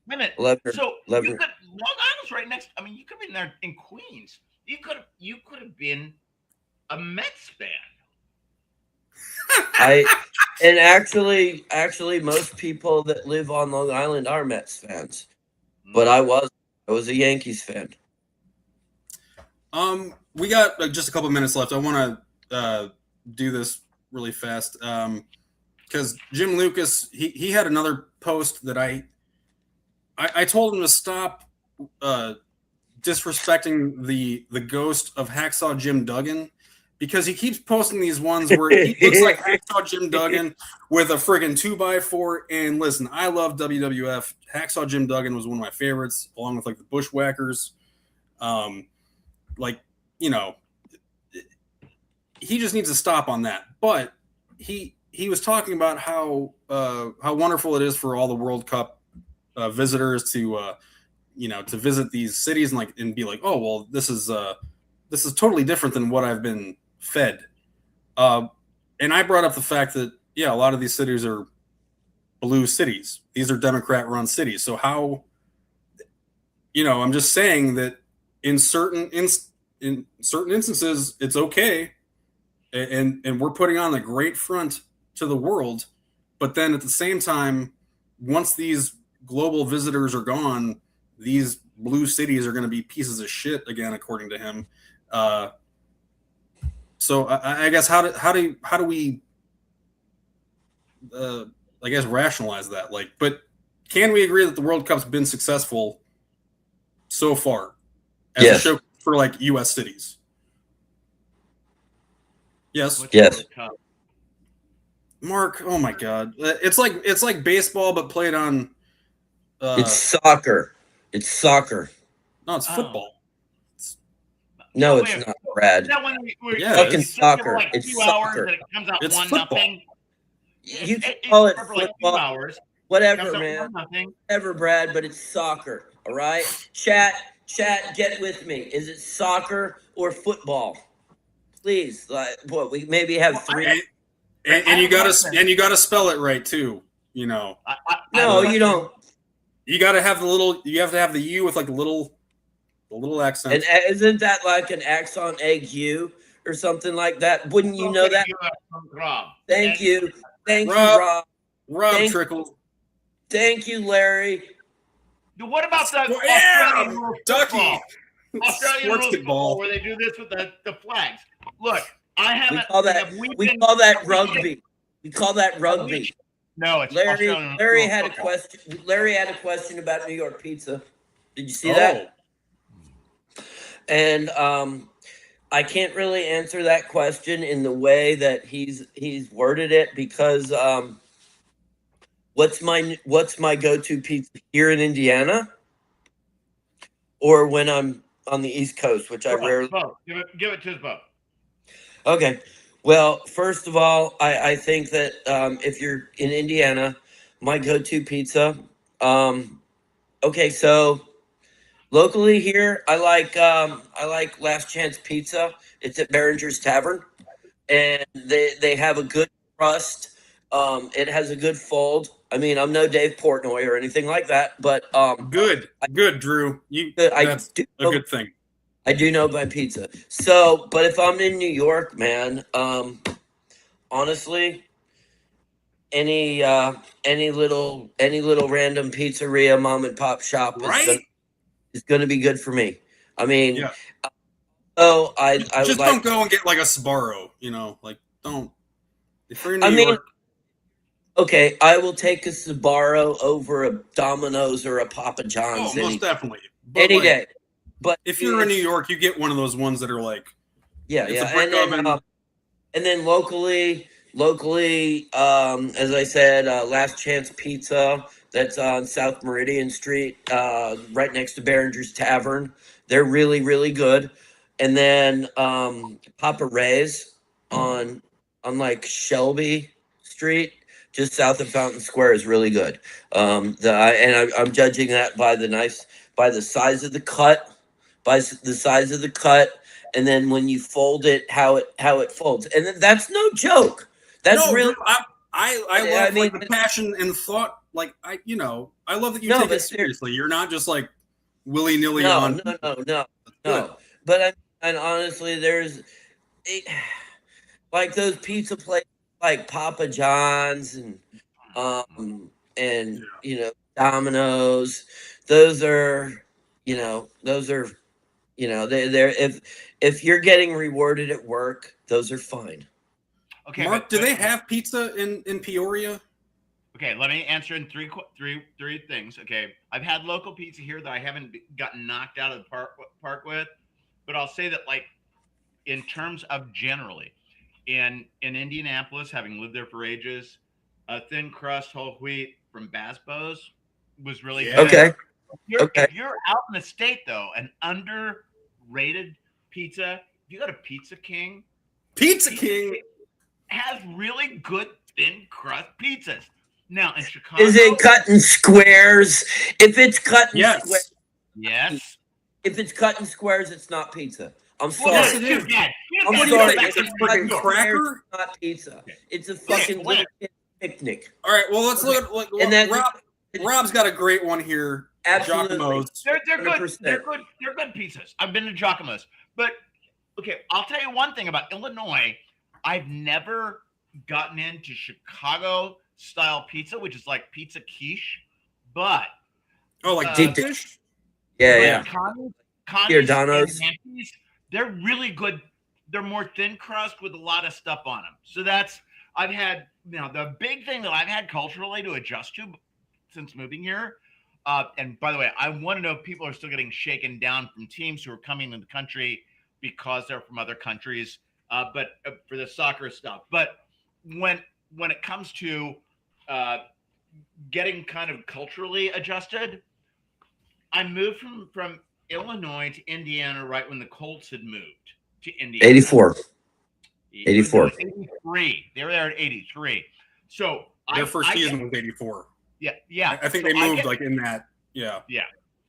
wait a minute. 11, so 11. Long Island's right next. I mean, you could have been there in Queens. You could have been a Mets fan. And actually, most people that live on Long Island are Mets fans, but I was a Yankees fan. We got just a couple minutes left. I want to do this really fast because Jim Lucas he had another post that I told him to stop disrespecting the ghost of Hacksaw Jim Duggan, because he keeps posting these ones where he looks like Hacksaw Jim Duggan with a friggin' 2x4. And listen, I love WWF. Hacksaw Jim Duggan was one of my favorites, along with like the Bushwhackers. He just needs to stop on that. But he was talking about how wonderful it is for all the World Cup visitors to visit these cities and be like, oh well, this is totally different than what I've been fed. And I brought up the fact that a lot of these cities are blue cities. These are Democrat-run cities. So how, I'm just saying that in certain instances it's okay, and we're putting on a great front to the world, but then at the same time, once these global visitors are gone, these blue cities are going to be pieces of shit again, according to him. So I guess how do we I guess rationalize that? Like, but can we agree that the World Cup's been successful so far as a show for like U.S. cities? Yes. Yes. Mark, oh my God, it's like baseball but played on. It's soccer. It's soccer. No, it's football. No, it's not, Brad. Is that when Yeah, fucking it's just soccer. like It's 2 hours soccer. and it comes out It's 1-0. football. You can call it for like 2 football, hours. whatever, Comes out man. 1-0. Whatever, Brad, but it's soccer. All right, chat, get with me. Is it soccer or football? Please, like, what we maybe have three. And you gotta spell it right too. You know. No, you don't. You gotta have the little. You have to have the U with like the little accent. And isn't that like an axon egg U or something like that? Wouldn't you know that? Thank you, Rob. Rob Trickle. Thank you, Larry. What about the Australian rules football? Australian rules football where they do this with the flags. Look, I haven't. We call that rugby. We call that rugby. No, it's Larry had a question. Larry had a question about New York pizza. Did you see that? And I can't really answer that question in the way that he's worded it because what's my go-to pizza here in Indiana, or when I'm on the East Coast, which I rarely. Both. Give it to us both. Okay. Well, first of all, I think that if you're in Indiana, my go-to pizza. Okay, so locally here, I like Last Chance Pizza. It's at Behringer's Tavern, and they have a good crust. It has a good fold. I mean, I'm no Dave Portnoy or anything like that, but good, Drew. That's a good thing. I do know my pizza. So, but if I'm in New York, man, honestly, any little random pizzeria, mom and pop shop is gonna be good for me. I mean, I just would don't go and get like a Sbarro. You know, like don't. If you're in New York. Okay, I will take a Sbarro over a Domino's or a Papa John's. Oh, most definitely. Any day. But if you're in New York, you get one of those ones that are like, and then locally, as I said, Last Chance Pizza. That's on South Meridian Street, right next to Behringer's Tavern. They're really, really good. And then Papa Ray's on like Shelby Street, just south of Fountain Square, is really good. I'm judging that by the size of the cut. And then when you fold it, how it folds, and that's no joke. That's really. I love like the passion and thought. Like I love that you take it seriously. You're not just like willy nilly on. No. But honestly, there's like those pizza places like Papa John's and Domino's. Those are they're if you're getting rewarded at work, those are fine. Okay, Mark, do they have pizza in Peoria? Okay, let me answer in three things. Okay, I've had local pizza here that I haven't gotten knocked out of the park with, but I'll say that like in terms of generally in Indianapolis, having lived there for ages, a thin crust whole wheat from Basbo's was really good. Okay. If you're out in the state though, an underrated pizza, if you go to Pizza King has really good thin crust pizzas. Now in Chicago, is it cut in squares? If it's cut in squares, yes. If it's cut in squares, it's not pizza. I'm sorry. Yes, it is. I'm sorry. It's a freaking cracker. It's not pizza. It's a fucking little picnic. All right. Well, let's look at and then Rob's got a great one here. Absolutely. They're good. They're good pizzas. I've been to Giacomo's, but okay, I'll tell you one thing about Illinois. I've never gotten into Chicago style pizza, which is like pizza quiche, but like deep dish. Yeah. Commies and Giordano's. Yankees, they're really good. They're more thin crust with a lot of stuff on them. So I've had, the big thing that I've had culturally to adjust to since moving here. And by the way, I want to know if people are still getting shaken down from teams who are coming to the country because they're from other countries. But for the soccer stuff, but when it comes to getting kind of culturally adjusted, I moved from Illinois to Indiana right when the Colts had moved to Indiana. 84. 84. 83. They were there at 83. So their first season was 84. Yeah. I think they moved like in that. Yeah. Yeah.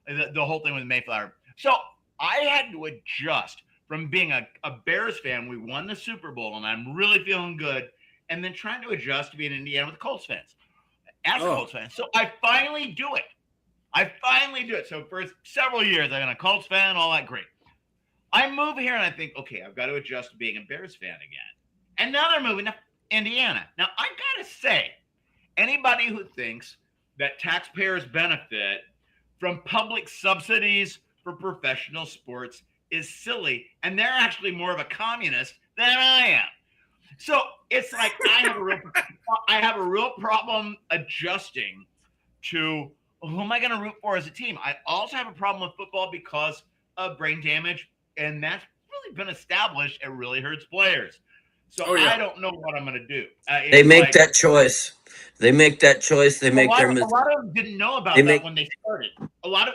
The whole thing with Mayflower. So I had to adjust from being a Bears fan. We won the Super Bowl and I'm really feeling good. And then trying to adjust to being in Indiana with Colts fans. As a Colts fan. So I finally do it. So for several years, I've been a Colts fan, all that great. I move here and I think, okay, I've got to adjust to being a Bears fan again. And now they're moving to Indiana. Now, I got to say, anybody who thinks that taxpayers benefit from public subsidies for professional sports is silly. And they're actually more of a communist than I am. So it's like I have a real problem adjusting to who am I going to root for as a team. I also have a problem with football because of brain damage, and that's really been established. It really hurts players. So I don't know what I'm going to do. They make that choice. They make that choice. They make their mistake. A lot of them didn't know about that when they started.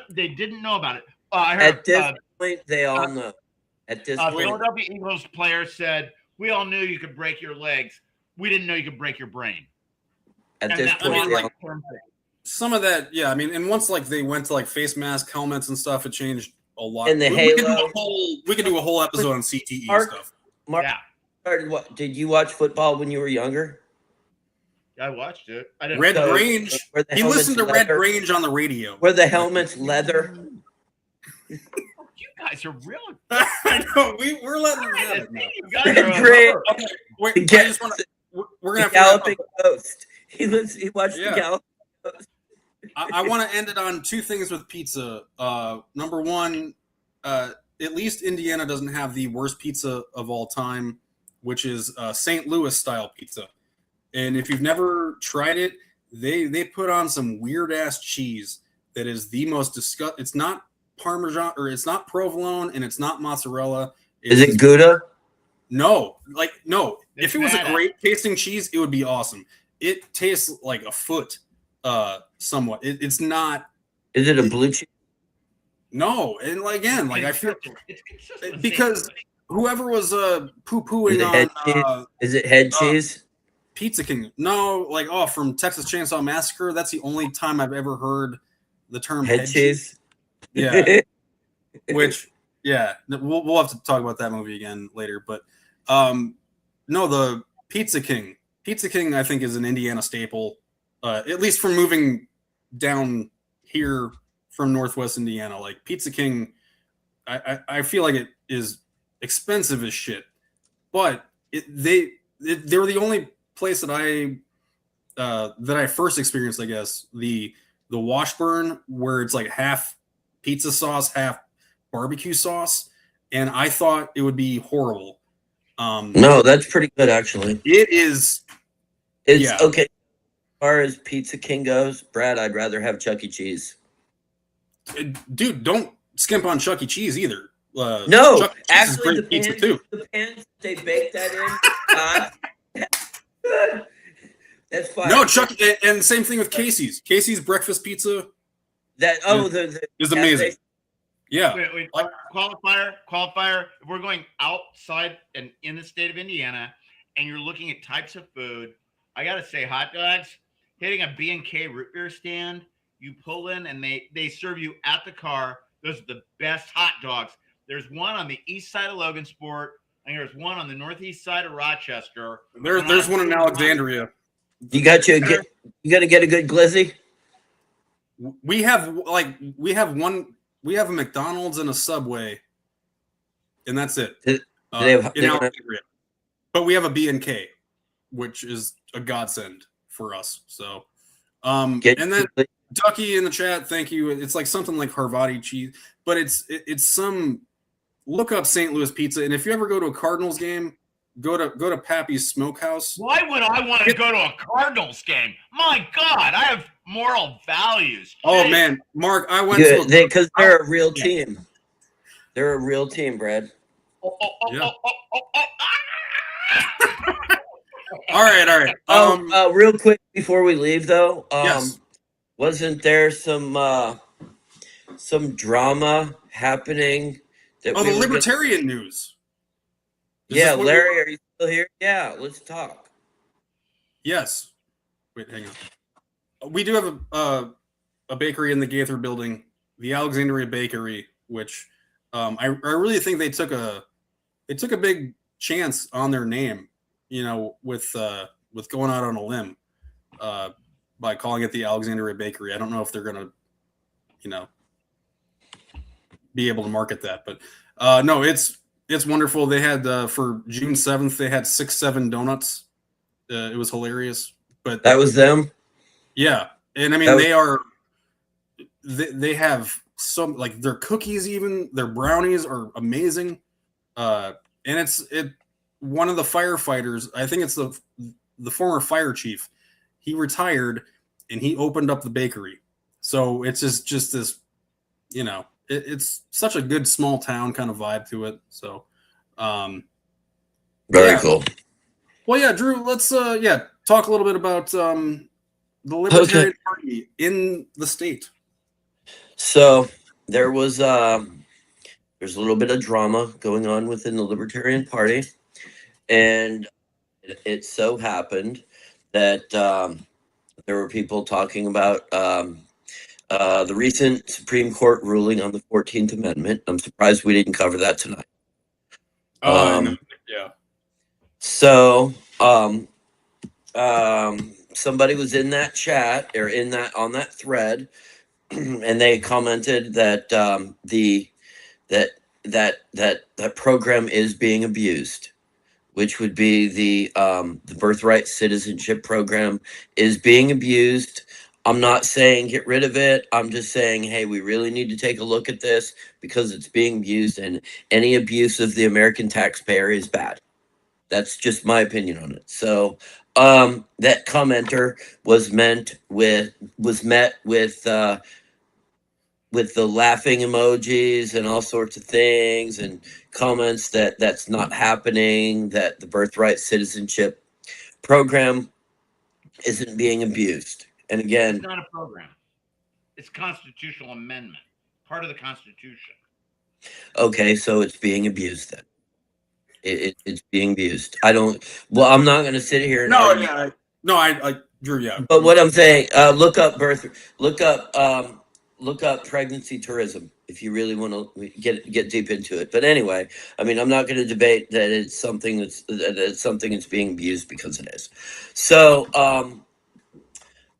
They didn't know about it. I heard, at this point, they all know. At this point, Philadelphia Eagles player said, "We all knew you could break your legs. We didn't know you could break your brain." At this point, some of that, yeah. I mean, and once like they went to like face mask helmets and stuff, it changed a lot. And the Halo. We could do a whole episode on CTE stuff. Mark, did you watch football when you were younger? I watched it. I didn't. Red Grange. He listened to Red Grange on the radio. Were the helmets leather? You guys are real. I know. We're letting them have it now. You guys are okay, wait, I just want to. We're gonna have Galloping Ghost. He watched the Galloping Ghost. I want to end it on two things with pizza. Number one, at least Indiana doesn't have the worst pizza of all time, which is St. Louis style pizza. And if you've never tried it, they put on some weird ass cheese that is the most disgusting. It's not Parmesan, or it's not provolone, and it's not mozzarella. Is it Gouda? No. If it was bad. a great tasting cheese, it would be awesome. It tastes like a foot, somewhat. It's not. Is it a blue cheese? No, and again, I feel it's consistent. because whoever was poo-pooing on is it head cheese? Pizza King. No, from Texas Chainsaw Massacre. That's the only time I've ever heard the term head cheese. Yeah. Which, yeah, we'll have to talk about that movie again later. But no, the Pizza King. Pizza King, I think, is an Indiana staple, at least from moving down here from Northwest Indiana. Like Pizza King, I feel like it is expensive as shit, but they were the only place that I first experienced, I guess, the Washburn, where it's like half pizza sauce, half barbecue sauce, and I thought it would be horrible. No, that's pretty good actually. It is. It's okay. As far as Pizza King goes, Brad, I'd rather have Chuck E. Cheese. Dude, don't skimp on Chuck E. Cheese either. No, Chuck E. Cheese actually, is great pizza too. The pans they bake that in. That's fine. No, Chuck, and same thing with Casey's. Casey's breakfast pizza. Is amazing. Yeah. Wait. Qualifier. If we're going outside and in the state of Indiana, and you're looking at types of food, I gotta say, hot dogs. Hitting a B&K root beer stand, you pull in and they serve you at the car. Those are the best hot dogs. There's one on the east side of Logansport, and there's one on the northeast side of Rochester. There's one in Alexandria. You got to get a good glizzy. We have a McDonald's and a Subway, and that's it. In Alexandria. But we have a B&K, which is a godsend for us. So, and then Ducky in the chat, thank you. It's like something like Harvati cheese, but it's some. Look up St. Louis pizza, and if you ever go to a Cardinals game, go to Pappy's Smokehouse. Why would I want to go to a Cardinals game? My God, I have moral values. Oh Jeez. man, Mark, I went to because they're a real team. They're a real team, Brad. Yeah. All right. Real quick before we leave, though, yes. wasn't there some drama happening? That the libertarian news. Yeah, Larry, are you still here? Yeah, let's talk. Yes. Wait, hang on. We do have a bakery in the Gaither building, the Alexandria Bakery, which I really think they took a big chance on their name, with going out on a limb by calling it the Alexandria Bakery. I don't know if they're gonna, be able to market that, but no, it's wonderful. They had for June 7th, they had 6-7 donuts. It was hilarious. But that was them. Yeah, and I mean they have some, like, their cookies, even their brownies are amazing. And it's one of the firefighters, I think it's the former fire chief. He retired and he opened up the bakery. So it's just this, it's such a good small town kind of vibe to it. So very cool. Well, yeah, Drew, let's talk a little bit about the Libertarian Party in the state. So there was there's a little bit of drama going on within the Libertarian Party, and it so happened that there were people talking about the recent Supreme Court ruling on the 14th Amendment. I'm surprised we didn't cover that tonight. Yeah. So somebody was in that chat or on that thread, and they commented that that program is being abused, which would be the birthright citizenship program is being abused. I'm not saying get rid of it. I'm just saying, hey, we really need to take a look at this because it's being abused, and any abuse of the American taxpayer is bad. That's just my opinion on it. So that commenter was met with the laughing emojis and all sorts of things, and comments that that's not happening, that the birthright citizenship program isn't being abused. And again, it's not a program. It's constitutional amendment, part of the Constitution. Okay, so it's being abused then. It's being abused. I'm not going to sit here and argue. I Drew, yeah. But what I'm saying, look up pregnancy tourism if you really want to get deep into it. But anyway, I mean, I'm not going to debate that it's something that's being abused, because it is. So,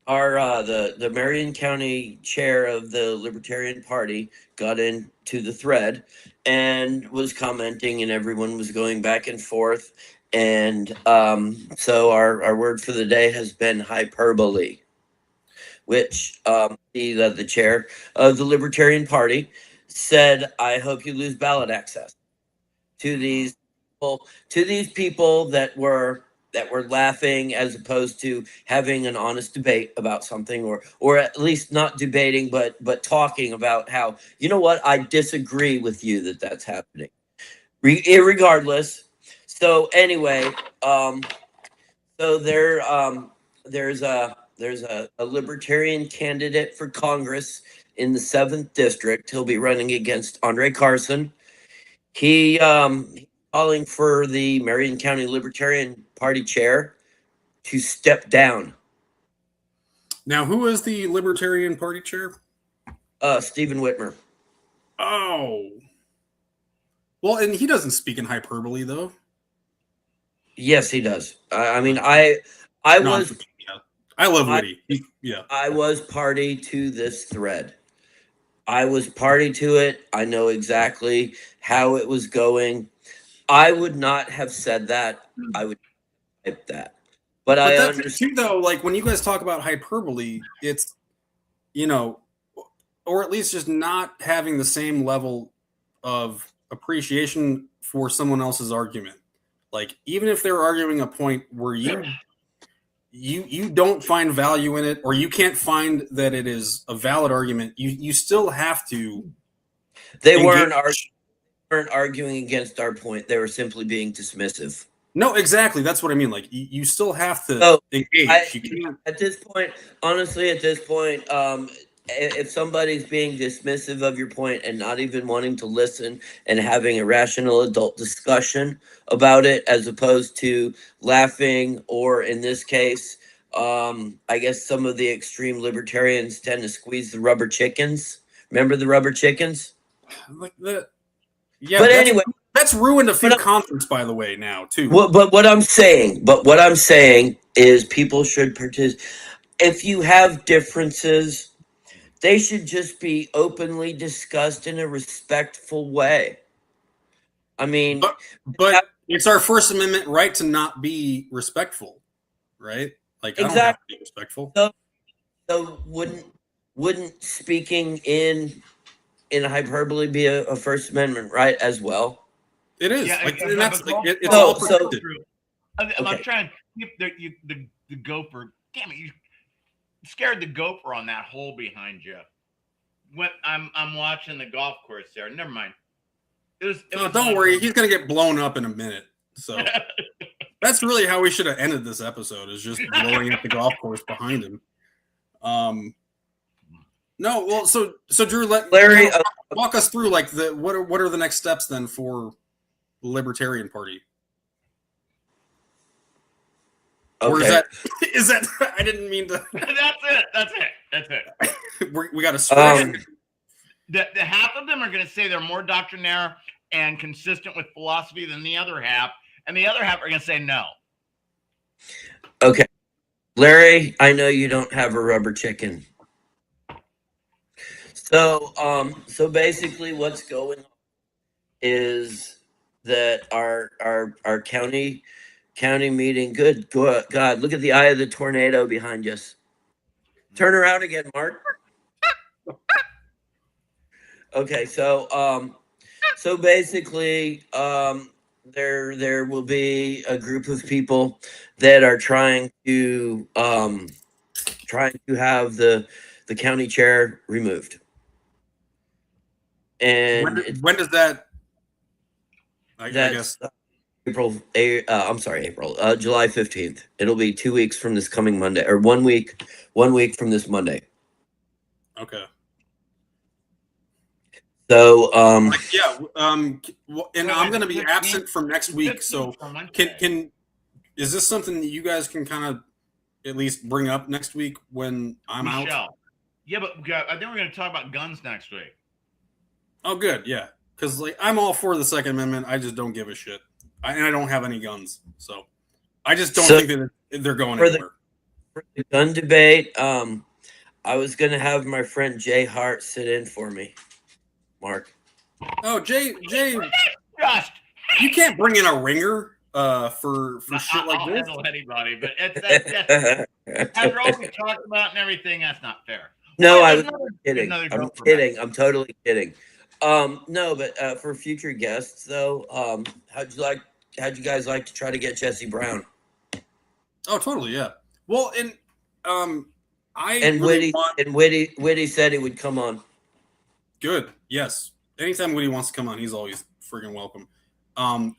the Marion County chair of the Libertarian Party got into the thread and was commenting, and everyone was going back and forth. And so our word for the day has been hyperbole, which the chair of the Libertarian Party said, "I hope you lose ballot access to these people that were laughing, as opposed to having an honest debate about something, or at least not debating, but talking about how, you know what, I disagree with you that's happening, irregardless." So anyway, so there's a libertarian candidate for Congress in the 7th district. He'll be running against Andre Carson. He calling for the Marion County Libertarian Party chair to step down. Now, who is the Libertarian Party chair? Stephen Whitmer. Oh. Well, and he doesn't speak in hyperbole, though. Yes, he does. I mean, I love Woody. I was party to this thread. I was party to it. I know exactly how it was going. I would not have said that. I would type that. But I that's understand too, though. Like, when you guys talk about hyperbole, it's you know, or at least just not having the same level of appreciation for someone else's argument. Like, even if they're arguing a point where you don't find value in it, or you can't find that it is a valid argument, you still have to. They weren't arguing against our point. They were simply being dismissive. No, exactly. That's what I mean. Like, you still have to engage. You can't. At this point, honestly, if somebody's being dismissive of your point and not even wanting to listen and having a rational adult discussion about it, as opposed to laughing, or in this case, I guess some of the extreme libertarians tend to squeeze the rubber chickens. Remember the rubber chickens? Like yeah, but anyway, that's ruined a few concerts, by the way, now too. But what I'm saying is people should participate. If you have differences, they should just be openly discussed in a respectful way. I mean, but it's our First Amendment right to not be respectful, right? Like, I don't have to be respectful. So wouldn't speaking in hyperbole be a First Amendment right as well? It is. Yeah, like, and that's like, it's all protected. I'm trying to keep the gopher. Damn it! You scared the gopher on that hole behind you. When I'm watching the golf course there. Never mind. Don't worry, he's gonna get blown up in a minute. So that's really how we should have ended this episode, is just blowing up the golf course behind him. No, well, so Drew, Larry, walk us through, like, what are the next steps then for the Libertarian Party? Okay. Or is that I didn't mean to. That's it. We got to switch. The half of them are going to say they're more doctrinaire and consistent with philosophy than the other half, and the other half are going to say no. Okay, Larry, I know you don't have a rubber chicken. So basically, what's going on is that our county meeting. Good God, look at the eye of the tornado behind us. Turn around again, Mark. Okay, so basically, there will be a group of people that are trying to have the county chair removed. And when does that? I guess July 15th. It'll be 2 weeks from this coming Monday, or 1 week from this Monday. Okay. So and I'm going to be absent from next week. So is this something that you guys can kind of at least bring up next week when I'm out? Yeah, but I think we're going to talk about guns next week. Oh, good. Yeah. Because, like, I'm all for the Second Amendment. I just don't give a shit. And I don't have any guns. So I just don't think that they're going anywhere. For the gun debate, I was going to have my friend Jay Hart sit in for me, Mark. Oh, Jay, you can't bring in a ringer for shit like this. I'll handle anybody, but after all we talked about and everything, that's not fair. No, I was kidding. I'm kidding. I'm totally kidding. No, but for future guests, though, how'd you guys like to try to get Jesse Brown? Oh, totally, yeah. Well, and Whitty said he would come on. Good. Yes. Anytime Whitty wants to come on, he's always friggin' welcome.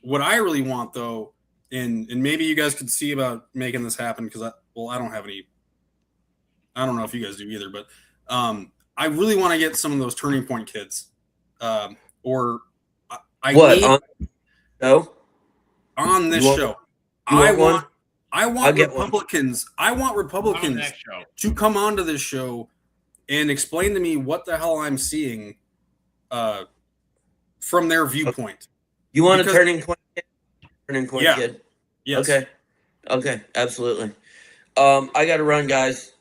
What I really want, though, and maybe you guys could see about making this happen, because I don't have any. I don't know if you guys do either, but I really want to get some of those Turning Point kids. On this show. I want Republicans. I want Republicans to come onto this show and explain to me what the hell I'm seeing from their viewpoint. You want a Turning Point kid? Turning Point kid? Yes. Okay, absolutely. I got to run, guys.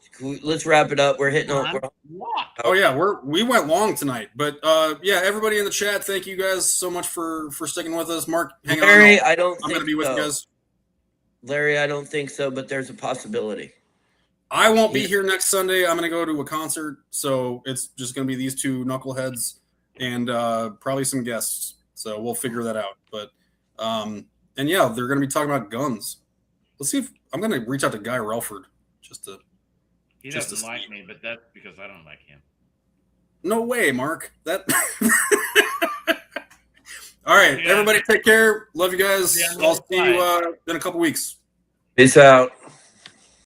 Let's wrap it up. We're hitting on. Oh yeah, we went long tonight, but yeah, everybody in the chat, thank you guys so much for sticking with us. Mark, hang Larry, on. I'm going to be with you guys. Larry, I don't think so, but there's a possibility. I won't be here next Sunday. I'm going to go to a concert, so it's just going to be these two knuckleheads and probably some guests. So we'll figure that out. But and yeah, they're going to be talking about guns. Let's see if I'm going to reach out to Guy Relford just to. He doesn't like me, but that's because I don't like him. No way, Mark. That. All right, everybody, take care. Love you guys. I'll see you in a couple weeks. Peace out.